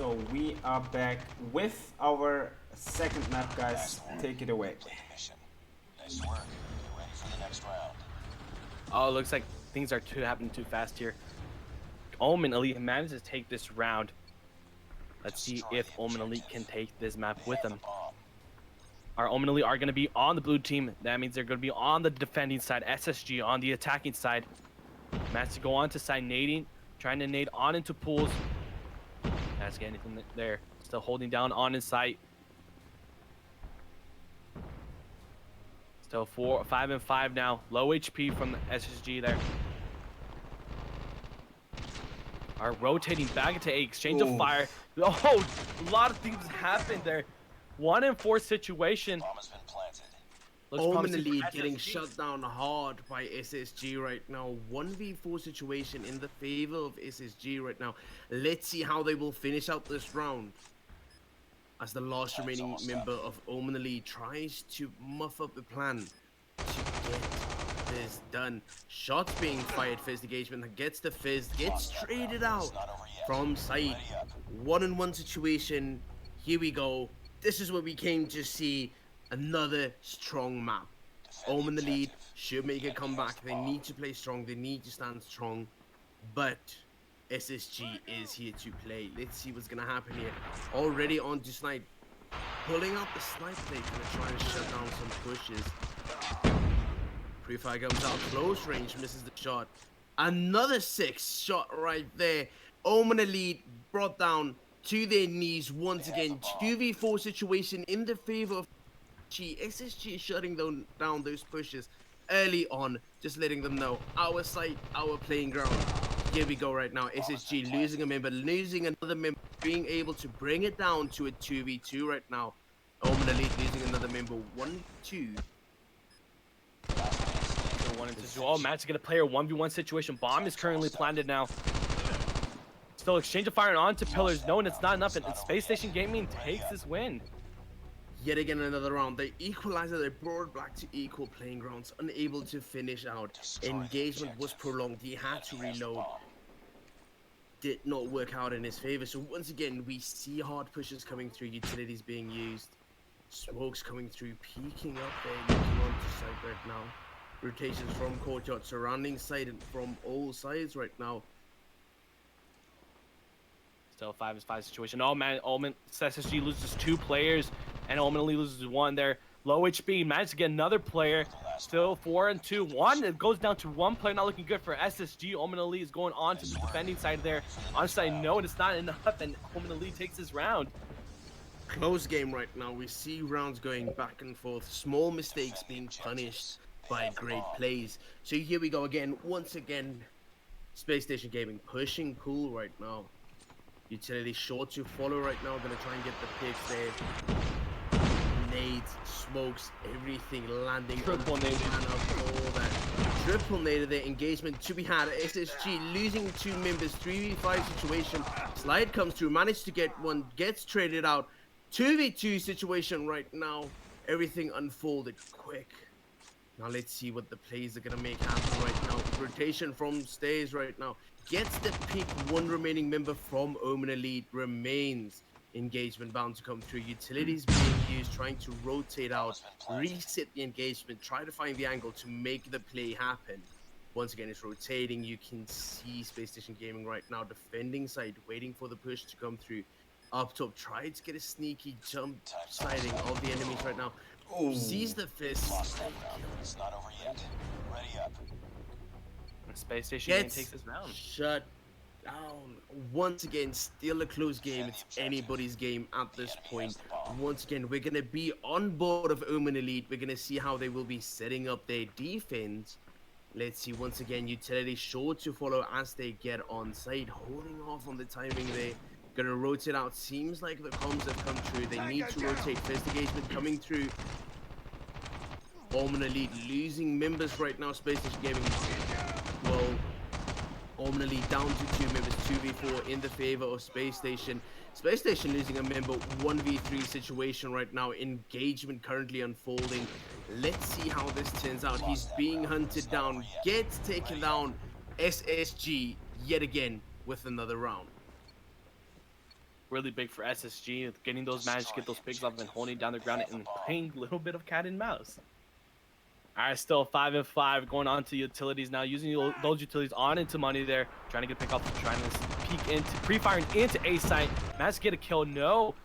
So we are back with our second map, guys. Take it away. Complete the mission. Nice work. Get ready for the next round. Oh, it looks like things are happening too fast here. Omen Elite manages to take this round. Let's see if Omen Elite can take this map with them. Our Omen Elite are going to be on the blue team. That means they're going to be on the defending side. SSG on the attacking side. Managed to go on to side nading. Trying to nade on into pools. That's getting anything there. Still holding down on his sight. Still 5 and 5 now. Low HP from the SSG there. Are rotating back into a exchange of fire. Oh, a lot of things happened there. 1 and 4 situation. Bomb has been planted. Looks Omen promising for Elite getting SSG. shut down hard by SSG right now. 1v4 situation in the favor of SSG right now. Let's see how they will finish out this round. As the last remaining member of Omen Elite tries to muff up the plan to get this done. Shots being fired, Fizz engagement gets the Fizz, gets traded out from site. 1-on-1 situation. Here we go. This is what we came to see. Another strong map. Omen Elite should make a comeback. They need to play strong. They need to stand strong. But SSG is here to play. Let's see what's gonna happen here. Already on to snipe. Pulling out the snipe plate, gonna try and shut down some pushes. Pre-fire comes out close range, misses the shot. Another 6 shot right there. Omen Elite brought down to their knees once again. 2v4 situation in the favor of SSG is shutting down those pushes early on, just letting them know our site, our playing ground. Here we go right now. SSG losing a member, losing another member, being able to bring it down to a 2v2 right now. Omen Elite losing another member, 1-2. So 1 and 2. Oh, Matt's gonna play a 1v1 situation. Bomb is currently planted now. Still exchange of fire onto pillars. No, and it's not enough. And Space Station Gaming takes this win. Yet again another round. They equalizer, they brought back to equal playing grounds, unable to finish out. Engagement was prolonged. He had to reload. Did not work out in his favor. So once again, we see hard pushes coming through, utilities being used. Smokes coming through, peeking up there, looking onto site right now. Rotations from courtyard, surrounding site and from all sides right now. Still 5-5 situation. Oh man, Omen SSG loses 2 players, and Omen Elite loses 1 there. Low HP, managed to get another player. Still 4 and 2. 1, it goes down to 1 player, not looking good for SSG. Omen Elite is going on to the defending side there. On side, no, and it's not enough, and Omen Elite takes this round. Close game right now. We see rounds going back and forth. Small mistakes being punished by great plays. So here we go again. Once again, Space Station Gaming pushing cool right now. Utility short to follow right now. Gonna try and get the picks there. Nades, smokes, everything landing. Triple nade. All that. Triple nade there. Engagement to be had. SSG losing 2 members. 3v5 situation. Slide comes through. Managed to get one. Gets traded out. 2v2 situation right now. Everything unfolded quick. Now let's see what the plays are gonna make happen right now. Rotation from stairs right now. Gets the pick. 1 remaining member from Omen Elite remains. Engagement bound to come through. Utilities being used, trying to rotate out, reset the engagement, try to find the angle to make the play happen. Once again, it's rotating. You can see Space Station Gaming right now defending side, waiting for the push to come through. Up top, try to get a sneaky jump sighting of the enemies right now. Sees the fist. It's not over yet. Ready up. Space Station Gaming Gets takes this round. shut down. Once again, still a close game. It's anybody's game at this point. Once again, we're going to be on board of Omen Elite. We're going to see how they will be setting up their defense. Let's see, once again, utility sure to follow as they get on site. Holding off on the timing there. Going to rotate out. Seems like the comms have come through. They need to rotate. First engagement coming through. Omen Elite losing members right now. Space Station Gaming. Well, Omen Elite down to 2 members, 2v4 in the favor of Space Station. Space Station losing a member, 1v3 situation right now. Engagement currently unfolding. Let's see how this turns out. He's being hunted down, gets taken down. SSG yet again with another round. really big for SSG, getting those managed to get those picks off and holding down the ground and playing a little bit of cat and mouse. All right, still 5-5, going on to utilities now, using those utilities on into money there, trying to get pick off, trying to peek into, pre-firing into A site, managed to get a kill, no.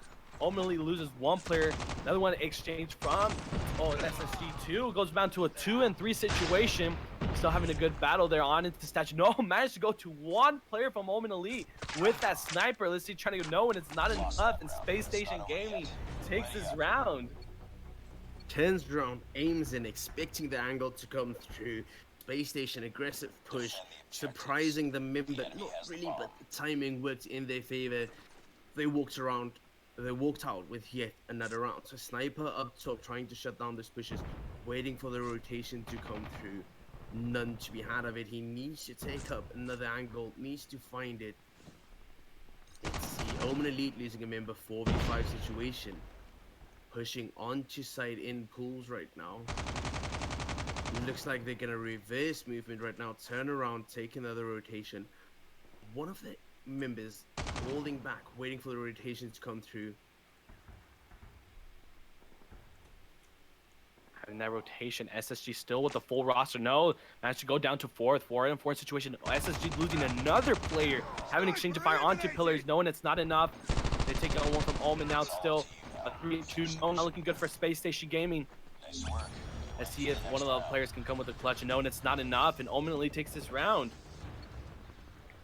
Ultimately loses one player, another one exchange from SSG 2, goes down to a 2-3 situation, still having a good battle there on into statue. No, managed to go to one player from OMEN Elite with that sniper. Let's see, trying to go, no, and it's not enough, and Space Station Gaming takes this round. Turns around, aims in, expecting the angle to come through. Space Station aggressive push, surprising the member. Not really, but the timing worked in their favor. They walked out with yet another round. So Sniper up top trying to shut down these pushes, waiting for the rotation to come through. None to be had of it. He needs to take up another angle, needs to find it. Let's see, OMEN Elite losing a member 4v5 situation. Pushing onto side in pools right now. Looks like they're gonna reverse movement right now, turn around, take another rotation. One of the members holding back, waiting for the rotation to come through. Having that rotation, SSG still with the full roster. No, managed to go down to 4-4 situation. SSG losing another player, having exchange of fire onto pillars, knowing it's not enough. They take out one from OMEN now, still a 3-2. No, not looking good for Space Station Gaming. Let's see if one of the players can come with a clutch, and knowing it's not enough, and OMEN Elite takes this round.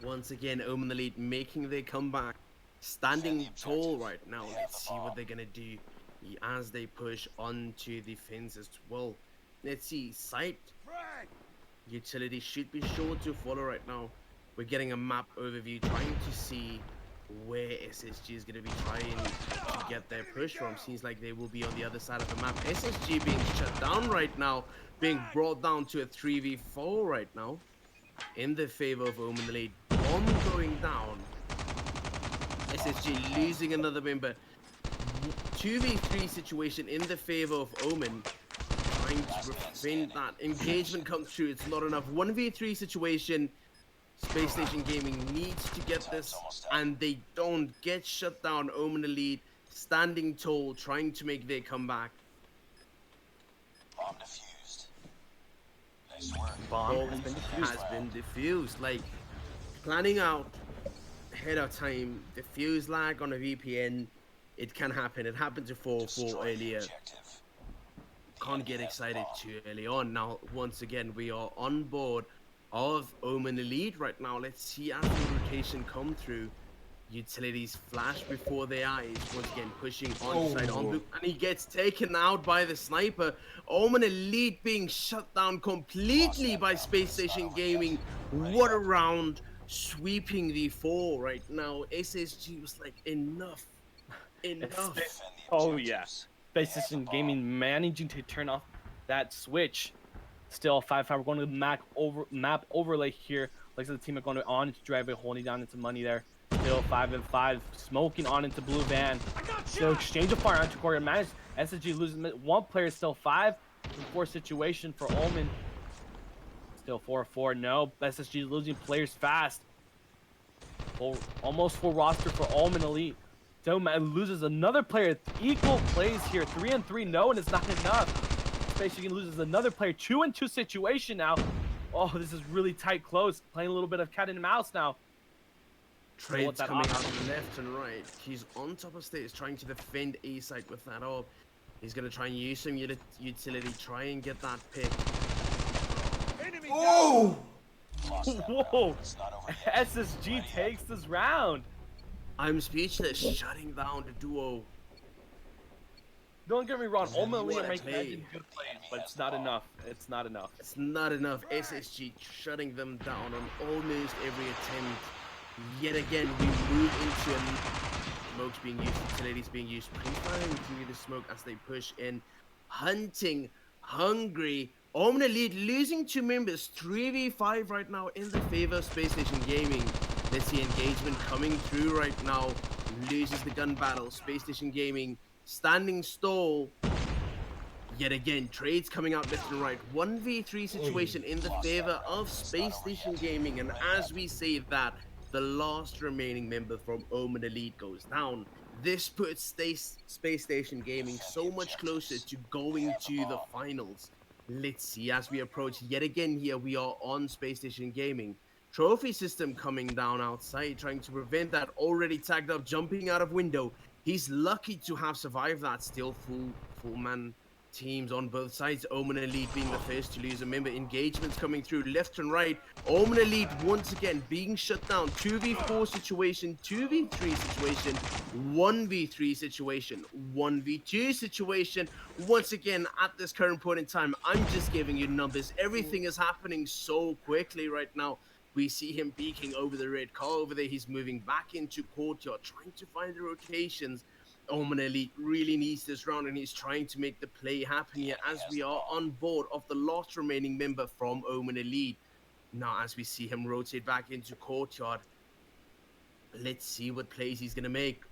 Once again, OMEN Elite making their comeback, standing tall right now. Let's see what they're gonna do as they push onto the fence as well. Let's see, site utility should be sure to follow right now. We're getting a map overview, trying to see where SSG is going to be trying to get their push from. Seems like they will be on the other side of the map. SSG being shut down right now, being brought down to a 3v4 right now in the favor of OMEN Elite. Bomb going down. SSG losing another member. 2v3 situation in the favor of OMEN. Trying to prevent that engagement come through. It's not enough. 1v3 situation. Space Station Gaming needs to get this, and they don't get shut down. OMEN Elite standing tall, trying to make their comeback. Bomb defused. Nice work. Bomb has been defused. Like, planning out ahead of time, defuse lag on a VPN, it can happen. It happened to 4-4 earlier. Can't get excited too early on. Now, once again, we are on board of OMEN Elite right now. Let's see as the rotation come through. Utilities flash before their eyes. Once again, pushing onside on blue, and he gets taken out by the sniper. OMEN Elite being shut down completely by Space Station Gaming. What a round, sweeping the 4 right now. SSG was like, enough. Oh yeah, Space Station Gaming managing to turn off that switch. Still 5-5. We're going to map overlay here. Looks like the team are going on into drive it, holding down into money there. Still 5-5. Smoking on into blue van. Still exchange of fire onto corner. Managed SSG losing one player. Still 5-4 situation for OMEN. Still 4-4. No, SSG losing players fast. Almost full roster for OMEN Elite. So loses another player. Equal plays here. 3-3. No, and it's not enough. Space loses another player. 2-2 situation now. Oh, this is really tight close. Playing a little bit of cat and mouse now. Trades coming out left and right. He's on top of stairs trying to defend A site with that orb. He's going to try and use some utility. Try and get that pick. Oh! Whoa! SSG takes this round. I'm speechless. Shutting down the duo. Don't get me wrong, OMEN Elite What a making play. good plays, but it's not enough. It's not enough. It's not enough. SSG shutting them down on almost every attempt. Yet again, we move into smokes being used, utilities being used, pre-firing through the smoke as they push in. Hunting, hungry. OMEN Elite losing 2 members, 3v5 right now in the favor of Space Station Gaming. Let's see engagement coming through right now. Loses the gun battle. Space Station Gaming standing stall. Yet again, trades coming out left and right. 1v3 situation in the favor of Space Station Gaming. And as we say that, the last remaining member from Omen Elite goes down. This puts Space Station Gaming so much closer to going to the finals. Let's see as we approach yet again here. We are on Space Station Gaming. Trophy system coming down outside, trying to prevent that already tagged up, jumping out of window. He's lucky to have survived that. Still full man teams on both sides. Omen Elite being the first to lose a member. Engagements coming through left and right. Omen Elite once again being shut down. 2v4 situation, 2v3 situation, 1v3 situation, 1v2 situation. Once again, at this current point in time, I'm just giving you numbers. Everything is happening so quickly right now. We see him peeking over the red car over there. He's moving back into courtyard, trying to find the rotations. Omen Elite really needs this round, and he's trying to make the play happen here as we are on board of the last remaining member from Omen Elite. Now, as we see him rotate back into courtyard, let's see what plays he's going to make.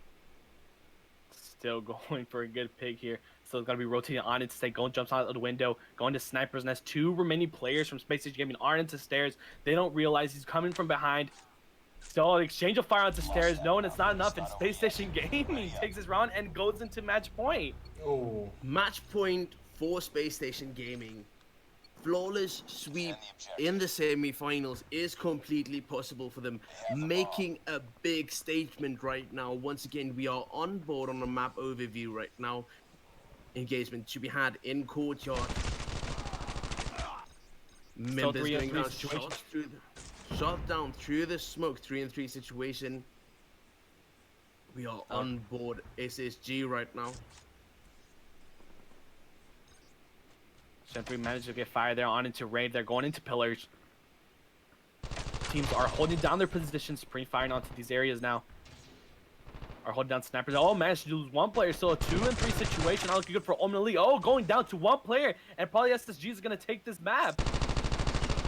Still going for a good pick here. Still going to be rotating on into stay. Going jumps out of the window. Going to Sniper's Nest. 2 remaining players from Space Station Gaming are into stairs. They don't realize he's coming from behind. Still exchange of fire onto stairs. Knowing it's not enough. And Space Station Gaming takes this round and goes into match point. Oh. Match point for Space Station Gaming. Flawless sweep in the semi-finals is completely possible for them, making a big statement right now. Once again, we are on board on the map overview right now. Engagement to be had in courtyard. Members going down, shot down through the smoke, 3-3 situation. We are on board SSG right now. Sentry managed to get fired there on into raid. They're going into pillars. Teams are holding down their positions, pre-firing onto these areas now. Are holding down snipers. Oh, managed to lose one player. Still a 2-3 situation. Not looking good for Omen Elite. Oh, going down to one player. And probably SSG is going to take this map.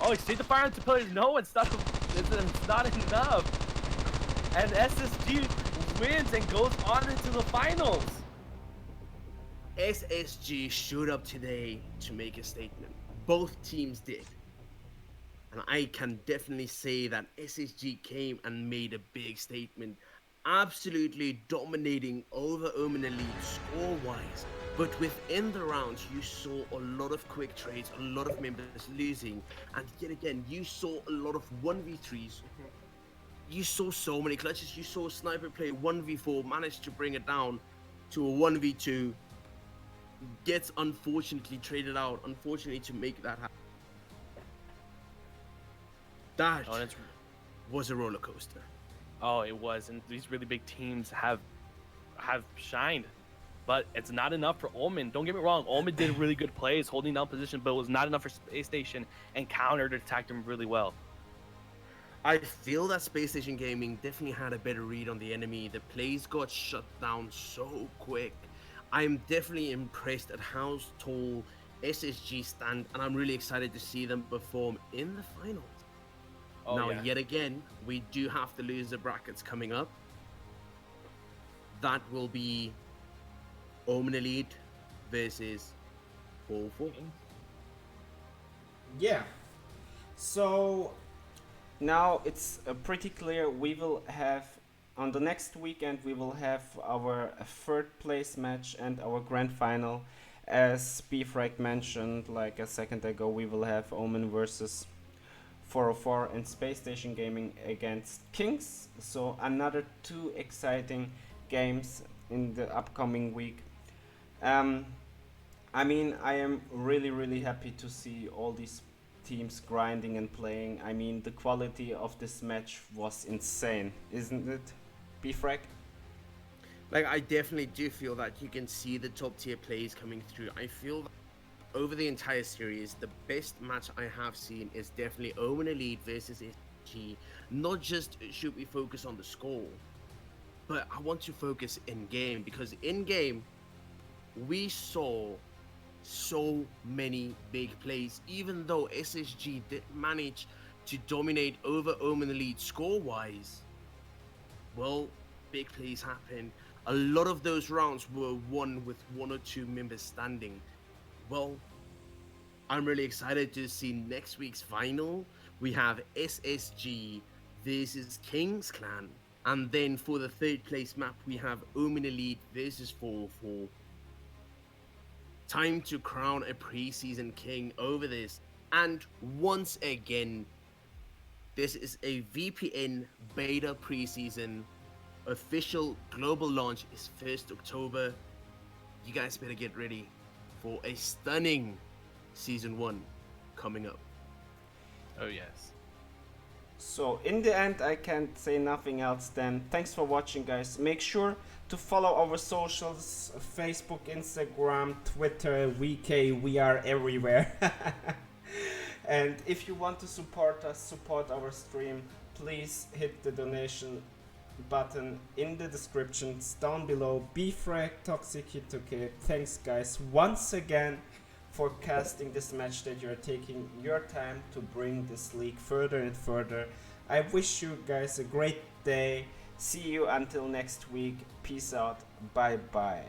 Oh, exchange the fire onto pillars. No, it's not enough. And SSG wins and goes on into the finals. SSG showed up today to make a statement. Both teams did. And I can definitely say that SSG came and made a big statement, absolutely dominating over Omen Elite score-wise. But within the rounds, you saw a lot of quick trades, a lot of members losing, and yet again, you saw a lot of 1v3s. You saw so many clutches. You saw Sniper play 1v4, managed to bring it down to a 1v2, gets unfortunately traded out, unfortunately, to make that happen. That was a roller coaster. Oh, it was, and these really big teams have shined, but it's not enough for Omen. Don't get me wrong, Omen did really good plays, holding down position, but it was not enough for Space Station, and countered attacked him really well. I feel that Space Station Gaming definitely had a better read on the enemy. The plays got shut down so quick. I'm definitely impressed at how tall SSG stand, and I'm really excited to see them perform in the finals. Oh, now, yeah. yet again, we do have the loser brackets coming up. That will be Omen Elite versus 4-4. Yeah. So now it's pretty clear we will have on the next weekend we will have our third place match and our grand final. As Beefrag mentioned like a second ago, we will have Omen versus 404 and Space Station Gaming against Kings. So another 2 exciting games in the upcoming week. I mean, I am really happy to see all these teams grinding and playing. I mean, the quality of this match was insane, isn't it, Beefrag? Like, I definitely do feel that you can see the top tier plays coming through. I feel that over the entire series, the best match I have seen is definitely Omen Elite versus SSG. Not just should we focus on the score, but I want to focus in game, because in game we saw so many big plays. Even though SSG did manage to dominate over Omen Elite score-wise, well, big plays happened. A lot of those rounds were won with 1 or 2 members standing. Well, I'm really excited to see next week's final. We have SSG versus King's Clan. And then for the third place map, we have OMEN Elite versus 404. Time to crown a preseason king over this. And once again, this is a VPN beta preseason. Official global launch is 1st October. You guys better get ready for a stunning Season 1 coming up. Oh yes. So in the end, I can't say nothing else than thanks for watching, guys. Make sure to follow our socials: Facebook, Instagram, Twitter, VK. We are everywhere. And if you want to support us, support our stream, please hit the donation button in the descriptions down below. Bfrag, Toxic Hitoke. Thanks, guys, once again for casting this match, that you're taking your time to bring this league further and further. I wish you guys a great day. See you until next week. Peace out. Bye bye.